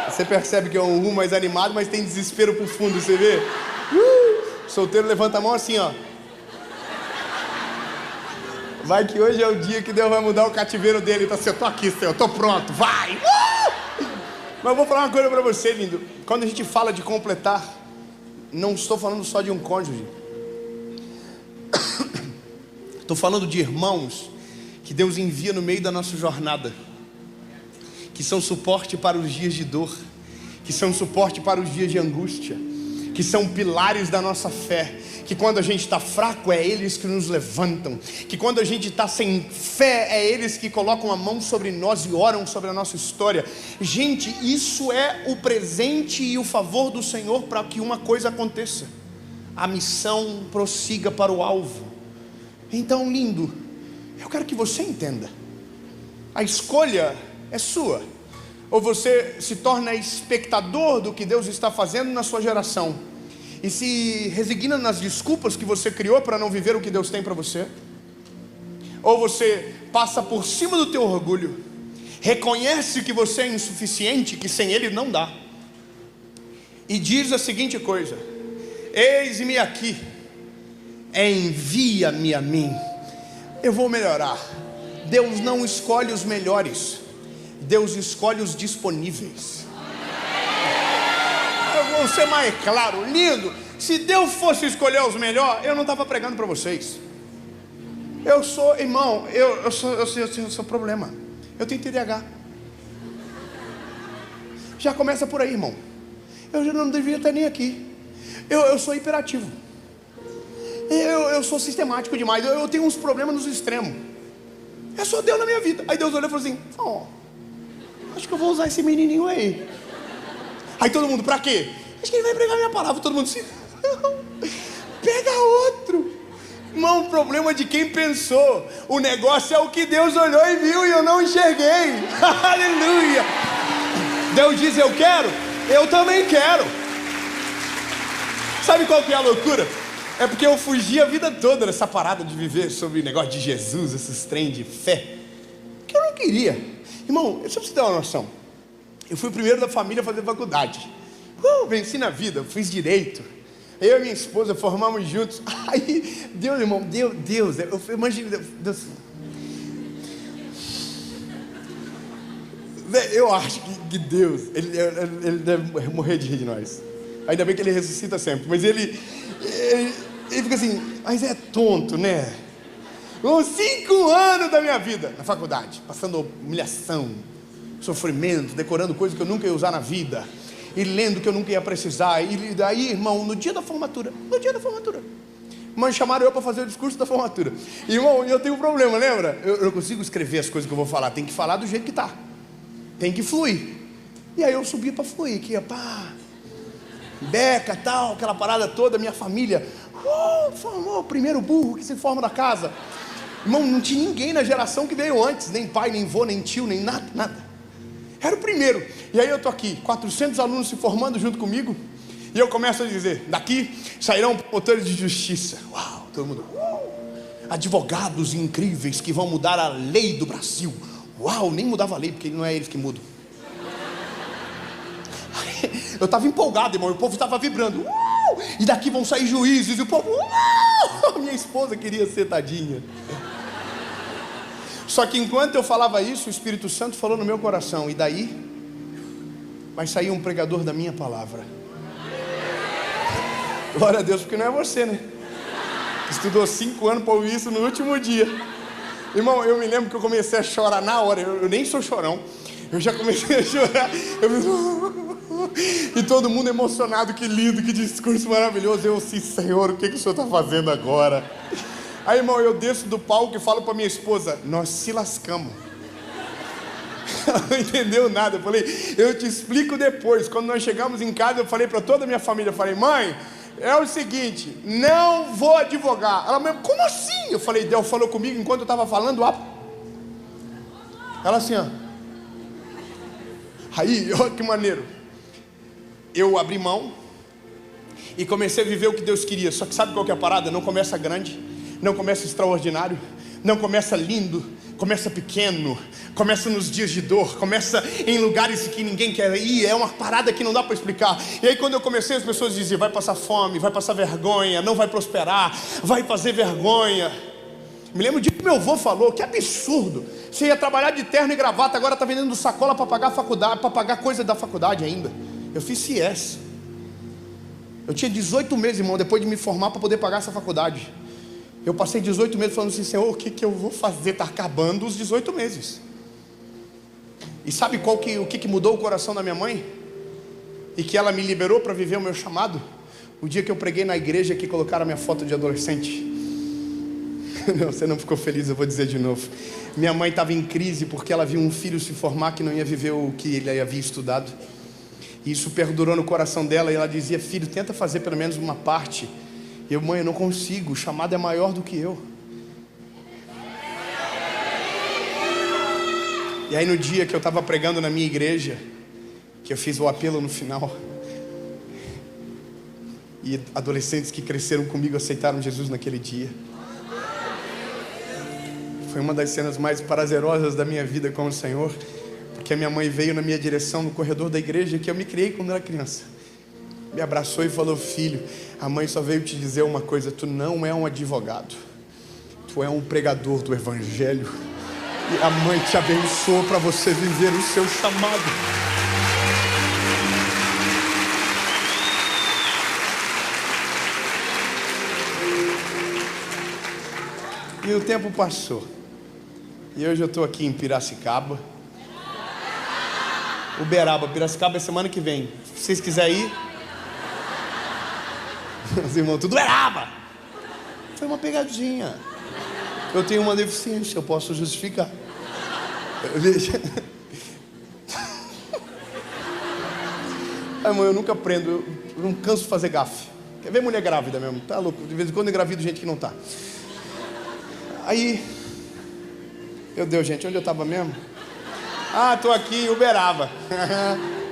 Você percebe que é um mais animado, mas tem desespero pro fundo, você vê? Solteiro levanta a mão assim, ó. Vai que hoje é o dia que Deus vai mudar o cativeiro dele. Então assim: eu tô aqui, Senhor, eu tô pronto, vai! Mas eu vou falar uma coisa pra você, lindo. Quando a gente fala de completar, não estou falando só de um cônjuge. Estou falando de irmãos que Deus envia no meio da nossa jornada, que são suporte para os dias de dor, que são suporte para os dias de angústia, que são pilares da nossa fé, que quando a gente está fraco é eles que nos levantam, que quando a gente está sem fé é eles que colocam a mão sobre nós e oram sobre a nossa história. Gente, isso é o presente e o favor do Senhor para que uma coisa aconteça: a missão prossiga para o alvo. Então, lindo, eu quero que você entenda, a escolha é sua. Ou você se torna espectador do que Deus está fazendo na sua geração e se resigna nas desculpas que você criou para não viver o que Deus tem para você, ou você passa por cima do teu orgulho, reconhece que você é insuficiente, que sem Ele não dá, e diz a seguinte coisa: eis-me aqui, envia-me a mim, eu vou melhorar. Deus não escolhe os melhores, Deus escolhe os disponíveis. Eu vou ser mais claro, lindo. Se Deus fosse escolher os melhores, eu não estava pregando para vocês. Eu sou, irmão, eu sou problema. Eu tenho TDAH. Já começa por aí, irmão. Eu já não devia estar nem aqui. Eu sou hiperativo. Eu sou sistemático demais. Eu tenho uns problemas nos extremos. É só Deus na minha vida. Aí Deus olhou e falou assim: acho que eu vou usar esse menininho aí. Aí todo mundo: pra quê? Acho que ele vai pregar minha palavra. Todo mundo assim: pega outro. Irmão, o problema de quem pensou. O negócio é o que Deus olhou e viu e eu não enxerguei. Aleluia. Deus diz: eu quero, eu também quero. Sabe qual que é a loucura? É porque eu fugi a vida toda dessa parada de viver sobre o negócio de Jesus, esses trem de fé, que eu não queria. Irmão, só pra você ter uma noção, eu fui o primeiro da família a fazer faculdade. Venci na vida, fiz direito. Eu e minha esposa formamos juntos. Aí, Deus, irmão, Deus, eu imagino, Deus. Eu acho que Deus, ele deve morrer de rir de nós. Ainda bem que ele ressuscita sempre, mas ele fica assim: mas é tonto, né? 5 anos da minha vida na faculdade, passando humilhação, sofrimento, decorando coisas que eu nunca ia usar na vida, e lendo que eu nunca ia precisar. E daí, irmão, no dia da formatura, mas chamaram eu para fazer o discurso da formatura. Irmão, eu tenho um problema, lembra? Eu não consigo escrever as coisas que eu vou falar, tem que falar do jeito que tá, tem que fluir. E aí eu subi para fluir, que ia pá, beca, tal, aquela parada toda. Minha família formou o primeiro burro que se forma da casa. Irmão, não tinha ninguém na geração que veio antes, nem pai, nem vô, nem tio, nem nada. Era o primeiro. E aí eu tô aqui, 400 alunos se formando junto comigo, e eu começo a dizer: daqui sairão promotores de justiça. Uau, todo mundo. Advogados incríveis que vão mudar a lei do Brasil. Uau, nem mudava a lei, porque não é eles que mudam. Eu estava empolgado, irmão, o povo estava vibrando. E daqui vão sair juízes. E o povo, minha esposa queria ser tadinha. Só que enquanto eu falava isso, o Espírito Santo falou no meu coração: e daí vai sair um pregador da minha palavra. Glória a Deus, porque não é você, né? Estudou 5 anos para ouvir isso no último dia. Irmão, eu me lembro que eu comecei a chorar na hora. Eu nem sou chorão. Eu já comecei a chorar. E todo mundo emocionado. Que lindo, que discurso maravilhoso. Eu assim, Senhor, o que o Senhor está fazendo agora? Aí, irmão, eu desço do palco e falo para minha esposa: nós se lascamos. Ela não entendeu nada. Eu falei: eu te explico depois. Quando nós chegamos em casa, eu falei para toda a minha família, eu falei: mãe, é o seguinte, não vou advogar. Ela mesmo, como assim? Eu falei: Deus falou comigo enquanto eu estava falando. Ela assim, ó. Aí, olha que maneiro. Eu abri mão e comecei a viver o que Deus queria. Só que sabe qual que é a parada? Não começa grande, não começa extraordinário, não começa lindo, começa pequeno, começa nos dias de dor, começa em lugares que ninguém quer ir. É uma parada que não dá para explicar. E aí quando eu comecei, as pessoas diziam: vai passar fome, vai passar vergonha, não vai prosperar, vai fazer vergonha. Me lembro de que meu avô falou: que absurdo, você ia trabalhar de terno e gravata, agora está vendendo sacola para pagar a faculdade, para pagar coisa da faculdade ainda. Eu fiz CS. Eu tinha 18 meses, irmão, depois de me formar, para poder pagar essa faculdade. Eu passei 18 meses falando assim: Senhor, o que eu vou fazer? Está acabando os 18 meses. E sabe o que mudou o coração da minha mãe? E que ela me liberou para viver o meu chamado? O dia que eu preguei na igreja, que colocaram a minha foto de adolescente. Não, você não ficou feliz, eu vou dizer de novo. Minha mãe estava em crise porque ela viu um filho se formar que não ia viver o que ele havia estudado. E isso perdurou no coração dela. E ela dizia: filho, tenta fazer pelo menos uma parte. Eu: mãe, eu não consigo, o chamado é maior do que eu. E aí no dia que eu estava pregando na minha igreja, que eu fiz o apelo no final, e adolescentes que cresceram comigo aceitaram Jesus naquele dia. Foi uma das cenas mais prazerosas da minha vida com o Senhor, porque a minha mãe veio na minha direção no corredor da igreja, que eu me criei quando era criança, me abraçou e falou: filho, a mãe só veio te dizer uma coisa: tu não é um advogado, tu é um pregador do evangelho, e a mãe te abençoou para você viver o seu chamado. E o tempo passou, e hoje eu estou aqui em Piracicaba. Uberaba, Piracicaba é semana que vem. Se vocês quiserem ir, os irmãos, tudo Uberaba. Foi uma pegadinha. Eu tenho uma deficiência, eu posso justificar. Ai, mãe, eu nunca aprendo, eu não canso de fazer gafe. Quer ver mulher grávida mesmo? Tá louco? De vez em quando eu engravido gente que não tá. Aí, meu Deus, gente, onde eu estava mesmo? Tô aqui em Uberaba.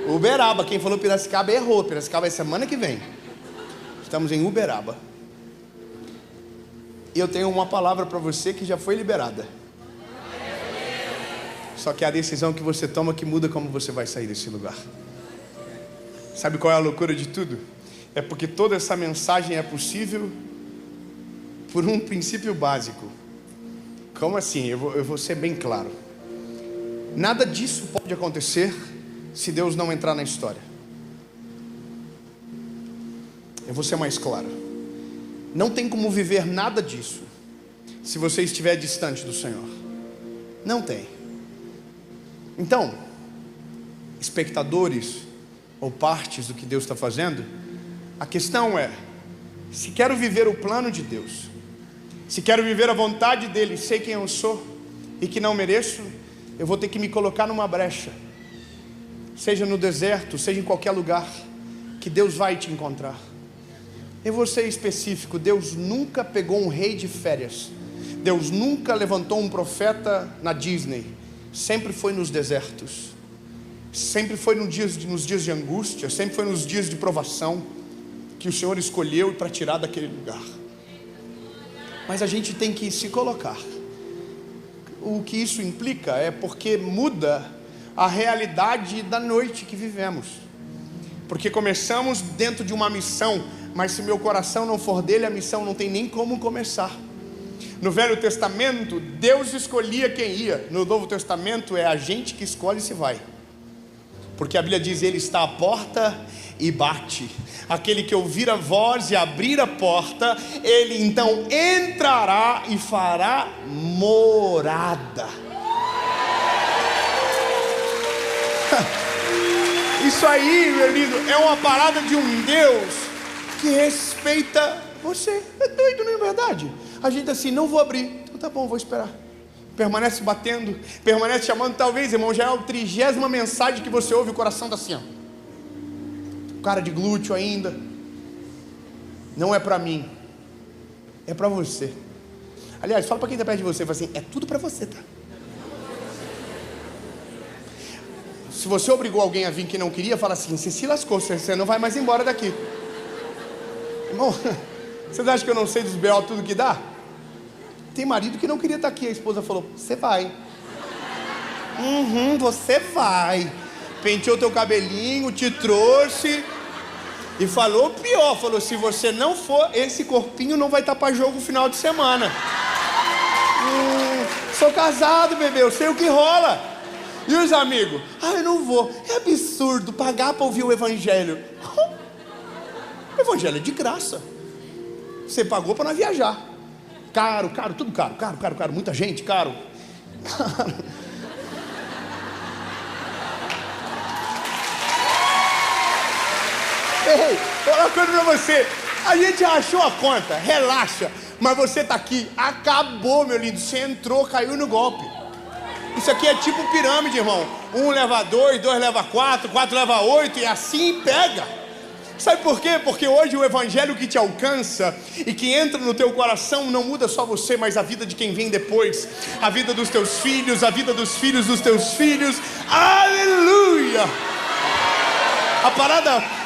Uberaba, quem falou Piracicaba errou. Piracicaba é semana que vem. Estamos em Uberaba. E eu tenho uma palavra para você que já foi liberada. Só que é a decisão que você toma que muda como você vai sair desse lugar. Sabe qual é a loucura de tudo? É porque toda essa mensagem é possível por um princípio básico. Como assim? Eu vou ser bem claro. Nada disso pode acontecer se Deus não entrar na história. Eu vou ser mais claro. Não tem como viver nada disso se você estiver distante do Senhor. Não tem. Então, espectadores ou partes do que Deus está fazendo, a questão é: se quero viver o plano de Deus, se quero viver a vontade dEle, sei quem eu sou e que não mereço, eu vou ter que me colocar numa brecha, seja no deserto, seja em qualquer lugar, que Deus vai te encontrar. Eu vou ser específico: Deus nunca pegou um rei de férias, Deus nunca levantou um profeta na Disney, sempre foi nos desertos, sempre foi nos dias de angústia, sempre foi nos dias de provação, que o Senhor escolheu para tirar daquele lugar. Mas a gente tem que se colocar. O que isso implica é porque muda a realidade da noite que vivemos. Porque começamos dentro de uma missão, mas se meu coração não for dele, a missão não tem nem como começar. No Velho Testamento, Deus escolhia quem ia. No Novo Testamento, é a gente que escolhe se vai. Porque a Bíblia diz: Ele está à porta e bate. Aquele que ouvir a voz e abrir a porta, Ele então entrará e fará morada. Isso aí, meu lindo, é uma parada de um Deus que respeita você. É doido, não é verdade? A gente assim, não vou abrir. Então tá bom, vou esperar. Permanece batendo, permanece chamando. Talvez, irmão, já é a 30ª mensagem que você ouve, o coração tá assim, ó. Cara de glúteo ainda. Não é pra mim, é pra você. Aliás, fala pra quem tá perto de você, fala assim: é tudo pra você, tá? Se você obrigou alguém a vir que não queria, fala assim: você se lascou, você não vai mais embora daqui. Irmão, vocês acham que eu não sei dos B.O. tudo que dá? Tem marido que não queria estar aqui, a esposa falou: você vai. Você vai. Penteou teu cabelinho, te trouxe. E falou pior, falou: se você não for, esse corpinho não vai estar para jogo no final de semana. Sou casado, bebê, eu sei o que rola. E os amigos? Eu não vou. É absurdo pagar para ouvir o evangelho. O evangelho é de graça. Você pagou para não viajar. Caro, tudo caro, muita gente, caro. Ei, uma coisa pra você. A gente achou a conta, relaxa. Mas você tá aqui, acabou, meu lindo. Você entrou, caiu no golpe. Isso aqui é tipo pirâmide, irmão. 1 leva 2, 2 leva 4, 4 leva 8 e assim pega. Sabe por quê? Porque hoje o evangelho que te alcança e que entra no teu coração não muda só você, mas a vida de quem vem depois. A vida dos teus filhos, a vida dos filhos dos teus filhos. Aleluia!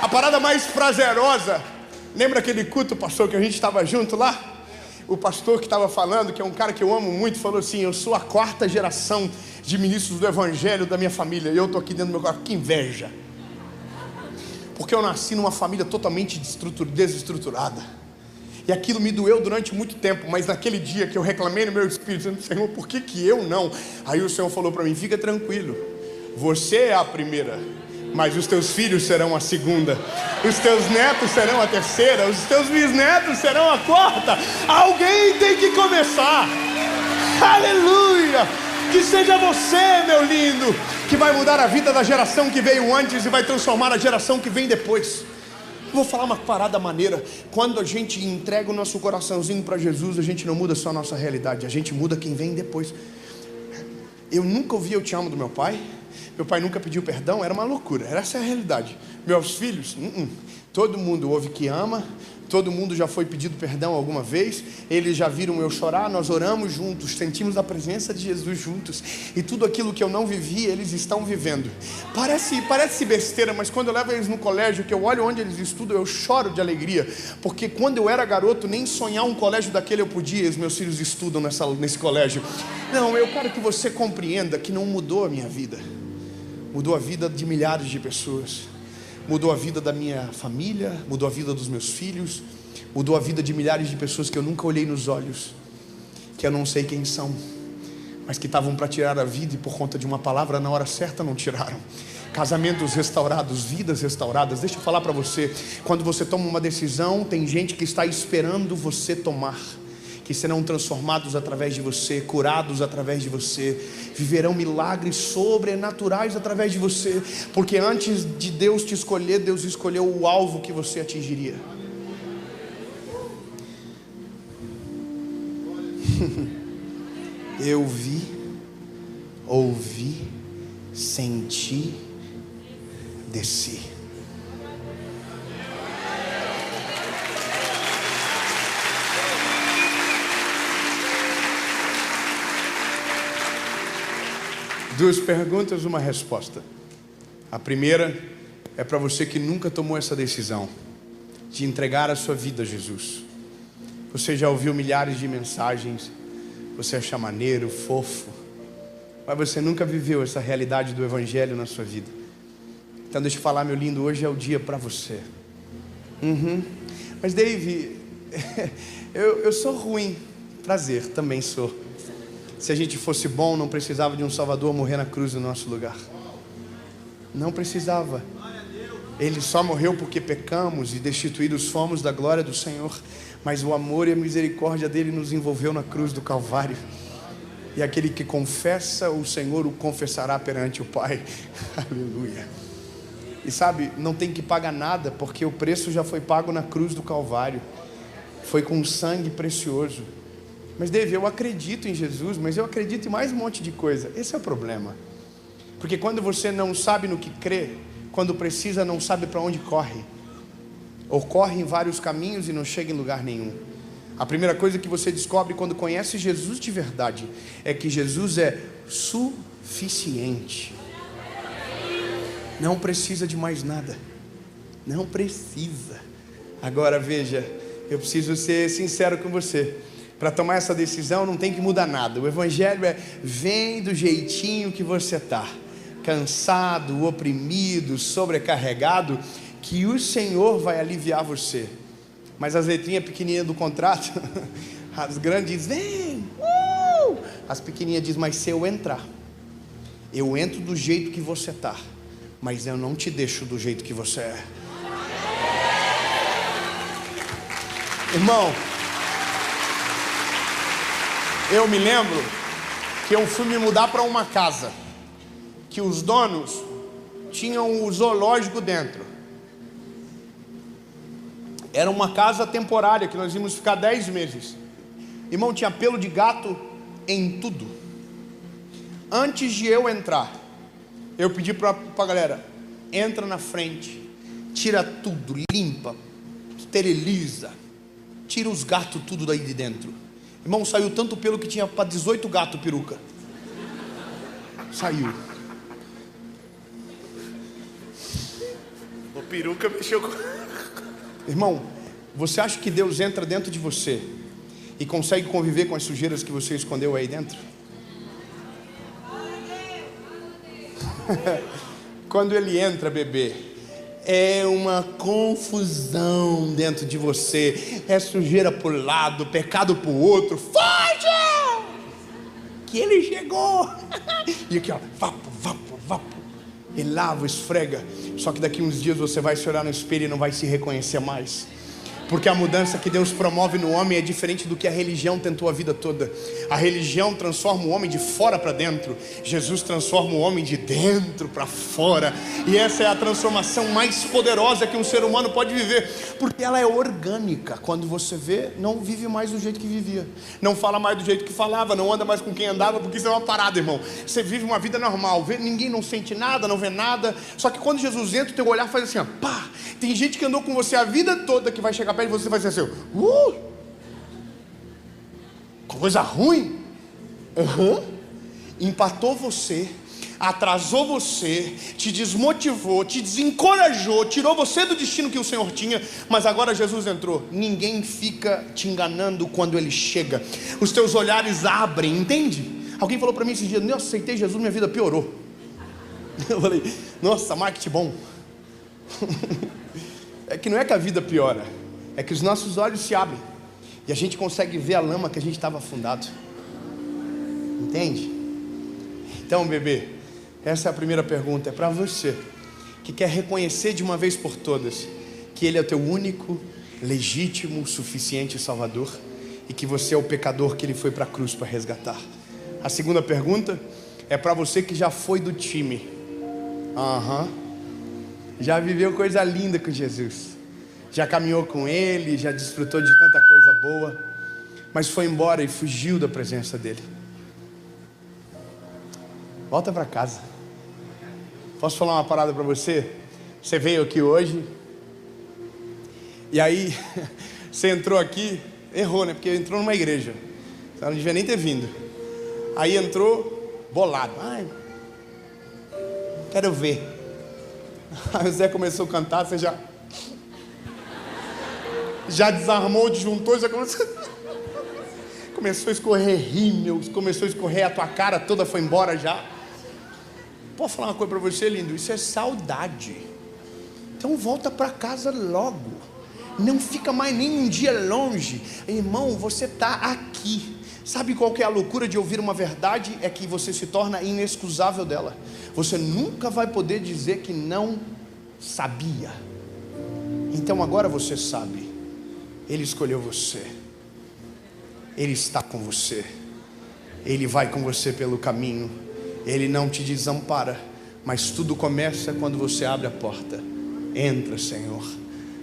A parada mais prazerosa. Lembra aquele culto, pastor, que a gente estava junto lá? O pastor que estava falando, que é um cara que eu amo muito, falou assim: eu sou a 4ª geração de ministros do evangelho da minha família. E eu estou aqui dentro do meu coração. Que inveja. Porque eu nasci numa família totalmente desestruturada. E aquilo me doeu durante muito tempo. Mas naquele dia que eu reclamei no meu espírito, dizendo: Senhor, por que eu não? Aí o Senhor falou para mim: fica tranquilo, você é a primeira, mas os teus filhos serão a segunda, os teus netos serão a terceira, os teus bisnetos serão a 4ª. Alguém tem que começar. Aleluia! Que seja você, meu lindo, que vai mudar a vida da geração que veio antes e vai transformar a geração que vem depois. Vou falar uma parada maneira. Quando a gente entrega o nosso coraçãozinho para Jesus, a gente não muda só a nossa realidade, a gente muda quem vem depois. Eu nunca ouvi "eu te amo" do meu pai. Meu pai nunca pediu perdão, era uma loucura. Essa é a realidade. Meus filhos, todo mundo ouve que ama. Todo mundo já foi pedido perdão alguma vez. Eles já viram eu chorar, nós oramos juntos, sentimos a presença de Jesus juntos. E tudo aquilo que eu não vivi, eles estão vivendo. Parece besteira, mas quando eu levo eles no colégio, que eu olho onde eles estudam, eu choro de alegria. Porque quando eu era garoto, nem sonhar um colégio daquele eu podia. E os meus filhos estudam nesse colégio. Não, eu quero que você compreenda que não mudou a minha vida. Mudou a vida de milhares de pessoas. Mudou a vida da minha família, mudou a vida dos meus filhos, mudou a vida de milhares de pessoas que eu nunca olhei nos olhos, que eu não sei quem são, mas que estavam para tirar a vida e por conta de uma palavra na hora certa não tiraram. Casamentos restaurados, vidas restauradas. Deixa eu falar para você, quando você toma uma decisão, tem gente que está esperando você tomar, que serão transformados através de você, curados através de você, viverão milagres sobrenaturais através de você, porque antes de Deus te escolher, Deus escolheu o alvo que você atingiria. Eu vi, ouvi, senti, desci. Duas perguntas, uma resposta. A primeira é para você que nunca tomou essa decisão de entregar a sua vida a Jesus. Você já ouviu milhares de mensagens, você acha maneiro, fofo, mas você nunca viveu essa realidade do evangelho na sua vida. Então deixa eu falar, meu lindo, hoje é o dia para você. Mas Dave, eu sou ruim. Prazer, também sou. Se a gente fosse bom, não precisava de um Salvador morrer na cruz no nosso lugar. Não precisava. Ele só morreu porque pecamos e destituídos fomos da glória do Senhor. Mas o amor e a misericórdia dele nos envolveu na cruz do Calvário. E aquele que confessa o Senhor o confessará perante o Pai. Aleluia. E sabe, não tem que pagar nada, porque o preço já foi pago na cruz do Calvário. Foi com sangue precioso. Mas Dave, eu acredito em Jesus, mas eu acredito em mais um monte de coisa. Esse é o problema. Porque quando você não sabe no que crê, quando precisa não sabe para onde corre. Ou corre em vários caminhos e não chega em lugar nenhum. A primeira coisa que você descobre quando conhece Jesus de verdade é que Jesus é suficiente. Não precisa de mais nada. Não precisa. Agora veja, eu preciso ser sincero com você. Para tomar essa decisão não tem que mudar nada. O evangelho é: vem do jeitinho que você está, cansado, oprimido, sobrecarregado, que o Senhor vai aliviar você. Mas as letrinhas pequenininhas do contrato, as grandes vem, as pequenininhas diz: mas se eu entrar, eu entro do jeito que você está, mas eu não te deixo do jeito que você é. Irmão, eu me lembro que eu fui me mudar para uma casa que os donos tinham o zoológico dentro. Era uma casa temporária que nós íamos ficar 10 meses. Irmão, tinha pelo de gato em tudo. Antes de eu entrar, eu pedi para a galera: entra na frente, tira tudo, limpa, esteriliza, tira os gatos tudo daí de dentro. Irmão, saiu tanto pelo que tinha para 18 gatos peruca. Saiu. O peruca mexeu com... Irmão, você acha que Deus entra dentro de você e consegue conviver com as sujeiras que você escondeu aí dentro? Quando Ele entra, bebê, é uma confusão dentro de você. É sujeira por um lado, pecado por outro. Foge! Que Ele chegou. E aqui, ó, vapo, vapo, vapo. Ele lava, esfrega. Só que daqui uns dias você vai se olhar no espelho e não vai se reconhecer mais. Porque a mudança que Deus promove no homem é diferente do que a religião tentou a vida toda. A religião transforma o homem de fora para dentro. Jesus transforma o homem de dentro para fora. E essa é a transformação mais poderosa que um ser humano pode viver. Porque ela é orgânica. Quando você vê, não vive mais do jeito que vivia. Não fala mais do jeito que falava. Não anda mais com quem andava. Porque isso é uma parada, irmão. Você vive uma vida normal. Ninguém não sente nada, não vê nada. Só que quando Jesus entra, o teu olhar faz assim, ó, pá. Tem gente que andou com você a vida toda que vai chegar perto de você e vai ser assim, coisa ruim. Empatou você, atrasou você, te desmotivou, te desencorajou, tirou você do destino que o Senhor tinha. Mas agora Jesus entrou. Ninguém fica te enganando quando Ele chega. Os teus olhares abrem, entende? Alguém falou para mim esses dias: eu aceitei Jesus, minha vida piorou. Eu falei: nossa, marketing bom. É que não é que a vida piora, é que os nossos olhos se abrem e a gente consegue ver a lama que a gente estava afundado. Entende? Então, bebê, essa é a primeira pergunta. É para você que quer reconhecer de uma vez por todas que Ele é o teu único, legítimo, suficiente Salvador, e que você é o pecador que Ele foi para a cruz para resgatar. A segunda pergunta é para você que já foi do time. Já viveu coisa linda com Jesus, já caminhou com Ele, já desfrutou de tanta coisa boa, mas foi embora e fugiu da presença dEle. Volta para casa. Posso falar uma parada para você? Você veio aqui hoje, e aí você entrou aqui, errou, né? Porque entrou numa igreja, você não devia nem ter vindo. Aí entrou bolado. Ai, quero ver. Aí o Zé começou a cantar, você já desarmou, desjuntou, já começou a escorrer rímel, começou a escorrer, a tua cara toda foi embora já. Posso falar uma coisa para você, lindo? Isso é saudade. Então volta para casa logo. Não fica mais nem um dia longe. Irmão, você está aqui. Sabe qual que é a loucura de ouvir uma verdade? É que você se torna inexcusável dela. Você nunca vai poder dizer que não sabia. Então agora você sabe. Ele escolheu você. Ele está com você. Ele vai com você pelo caminho. Ele não te desampara. Mas tudo começa quando você abre a porta. Entra, Senhor.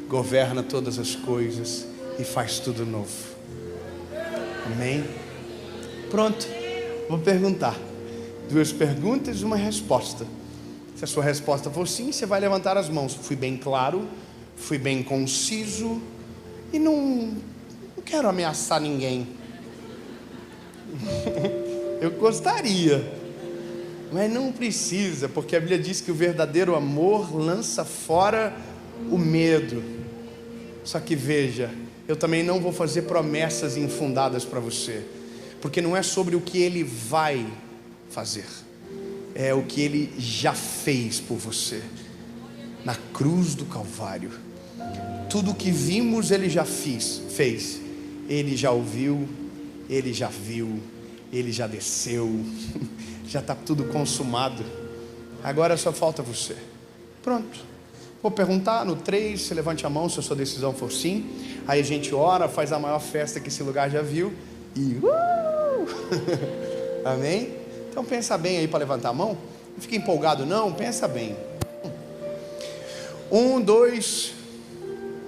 Governa todas as coisas e faz tudo novo. Amém? Pronto. Vou perguntar. 2 perguntas e uma resposta. Se a sua resposta for sim, você vai levantar as mãos. Fui bem claro, fui bem conciso e não quero ameaçar ninguém. Eu gostaria, mas não precisa, porque a Bíblia diz que o verdadeiro amor lança fora o medo. Só que veja, eu também não vou fazer promessas infundadas para você, porque não é sobre o que Ele vai fazer, é o que Ele já fez por você, na cruz do Calvário. Tudo o que vimos Ele já fez, Ele já ouviu, Ele já viu, Ele já desceu, já está tudo consumado, agora só falta você. Pronto. Vou perguntar no 3, você levante a mão se a sua decisão for sim. Aí a gente ora, faz a maior festa que esse lugar já viu e amém? Então pensa bem aí para levantar a mão. Não fique empolgado não, pensa bem. 1, 2.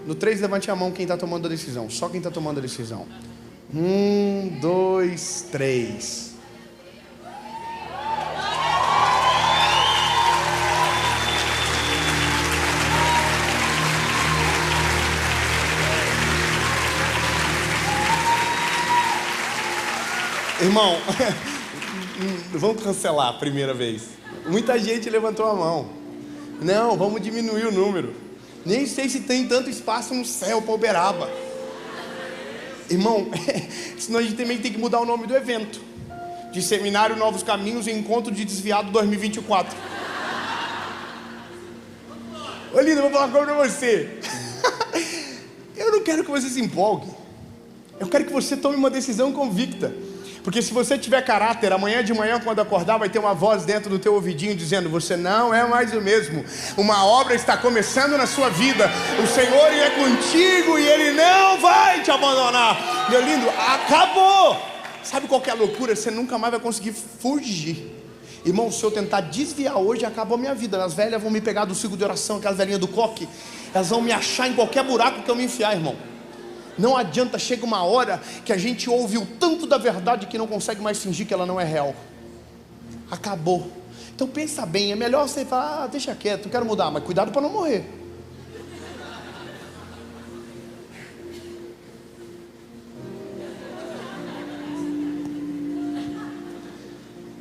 No 3 levante a mão quem está tomando a decisão. Só quem está tomando a decisão. 1, 2, 3. Irmão, vamos cancelar a primeira vez. Muita gente levantou a mão. Não, vamos diminuir o número. Nem sei se tem tanto espaço no céu para Uberaba. Irmão, senão a gente também tem que mudar o nome do evento. De Seminário Novos Caminhos e Encontro de Desviado 2024. Ô lindo, eu vou falar uma coisa pra você. Eu não quero que você se empolgue. Eu quero que você tome uma decisão convicta. Porque se você tiver caráter, amanhã de manhã quando acordar vai ter uma voz dentro do teu ouvidinho dizendo: você não é mais o mesmo, uma obra está começando na sua vida, o Senhor é contigo e Ele não vai te abandonar. Meu lindo, acabou. Sabe qual que é a loucura? Você nunca mais vai conseguir fugir. Irmão, se eu tentar desviar hoje, acabou a minha vida. As velhas vão me pegar do ciclo de oração, aquelas velhinhas do coque, elas vão me achar em qualquer buraco que eu me enfiar, irmão. Não adianta, chega uma hora que a gente ouve o tanto da verdade que não consegue mais fingir que ela não é real. Acabou. Então pensa bem, é melhor você falar: deixa quieto, não quero mudar, mas cuidado para não morrer.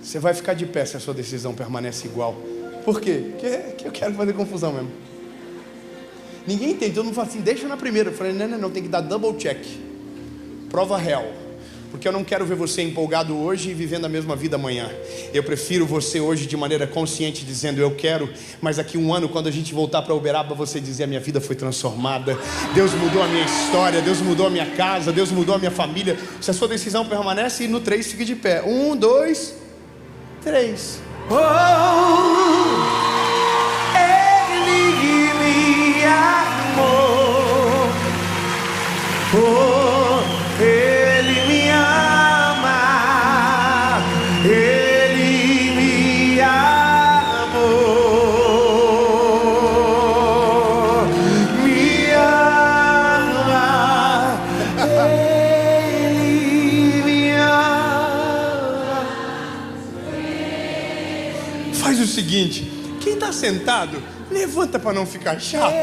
Você vai ficar de pé se a sua decisão permanece igual. Por quê? Porque eu quero fazer confusão mesmo. Ninguém entende, todo mundo fala assim: deixa na primeira. Eu falei: não, tem que dar double check. Prova real. Porque eu não quero ver você empolgado hoje e vivendo a mesma vida amanhã. Eu prefiro você hoje de maneira consciente dizendo: eu quero, mas daqui um ano, quando a gente voltar para Uberaba, você dizer: a minha vida foi transformada, Deus mudou a minha história, Deus mudou a minha casa, Deus mudou a minha família. Se a sua decisão permanece, e no 3 fique de pé. 1, 2, 3. Ele me amou, Ele me ama, Ele me amou, me ama, Ele me ama. Faz o seguinte: quem está sentado, levanta para não ficar chato.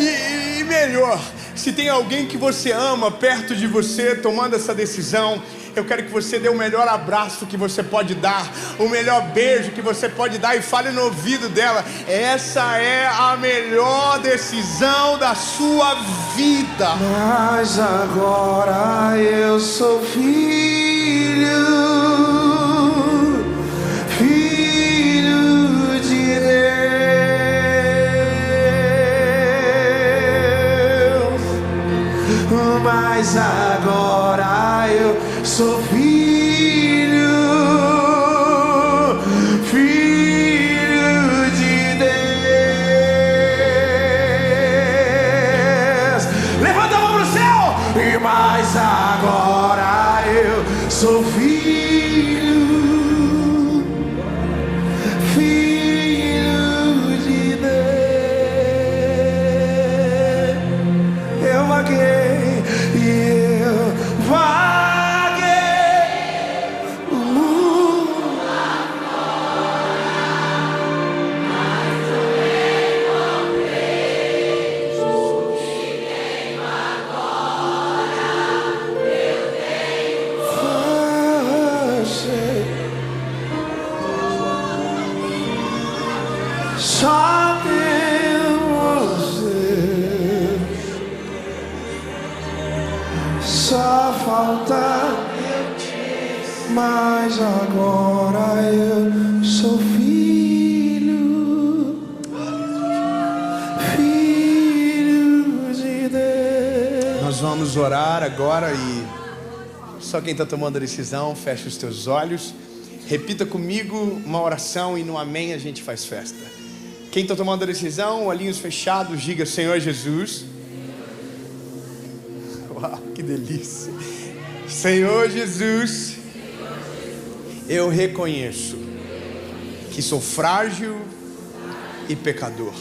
E melhor, se tem alguém que você ama perto de você tomando essa decisão, eu quero que você dê o melhor abraço que você pode dar, o melhor beijo que você pode dar, e fale no ouvido dela: essa é a melhor decisão da sua vida. Mas agora eu sou filho de mas agora eu sou filho, filho de Deus. Levanta a mão pro céu. E mas agora eu sou filho, filho de Deus. Eu vaguei e eu vaguei o mundo. Só tem você, só falta, mas agora eu sou filho, filho de Deus. Nós vamos orar agora e só quem está tomando a decisão, fecha os teus olhos. Repita comigo uma oração e no amém a gente faz festa. Quem está tomando a decisão, olhinhos fechados, diga: Senhor Jesus. Uau, que delícia. Senhor Jesus, eu reconheço que sou frágil e pecador.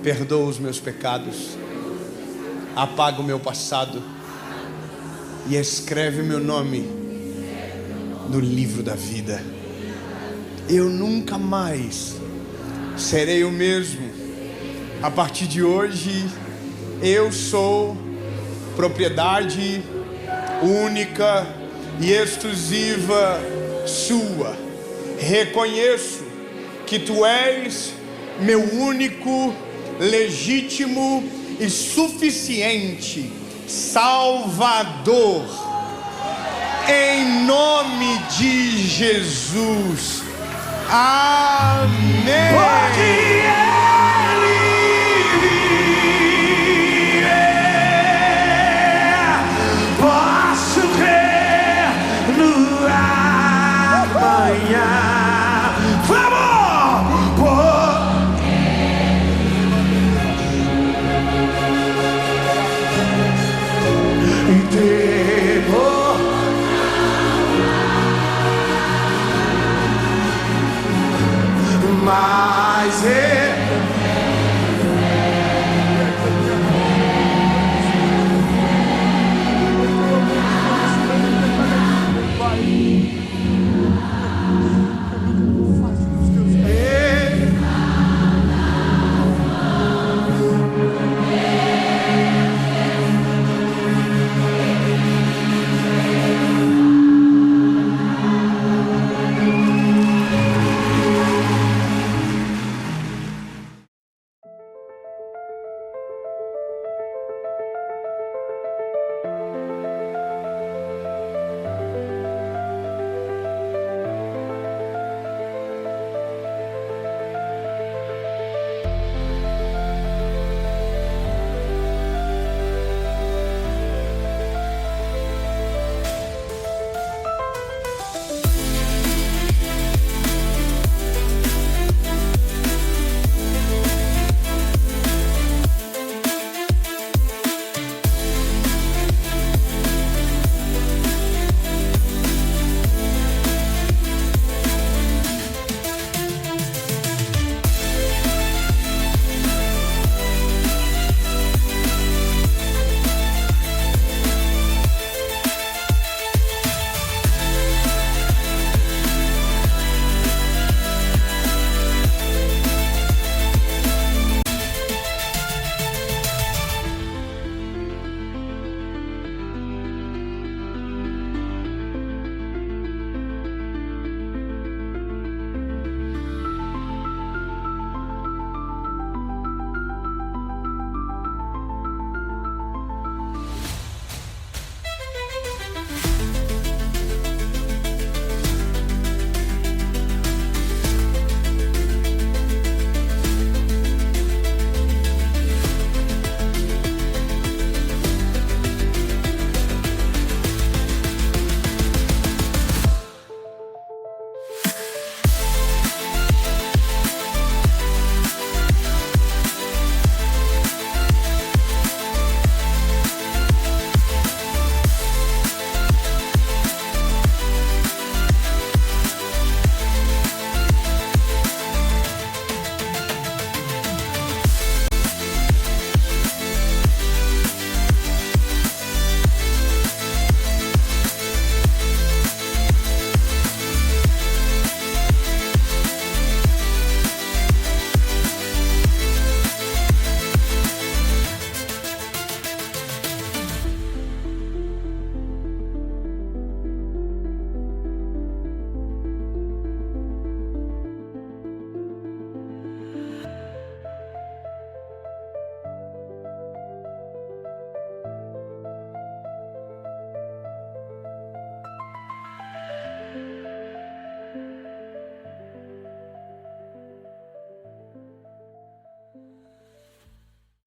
Perdoa os meus pecados, apaga o meu passado e escreve o meu nome no livro da vida. Eu nunca mais serei o mesmo. A partir de hoje, eu sou propriedade única e exclusiva sua. Reconheço que tu és meu único, legítimo e suficiente Salvador. Em nome de Jesus. Amém. Pode ele viver, posso crer no amanhã. Vamos! E depois mas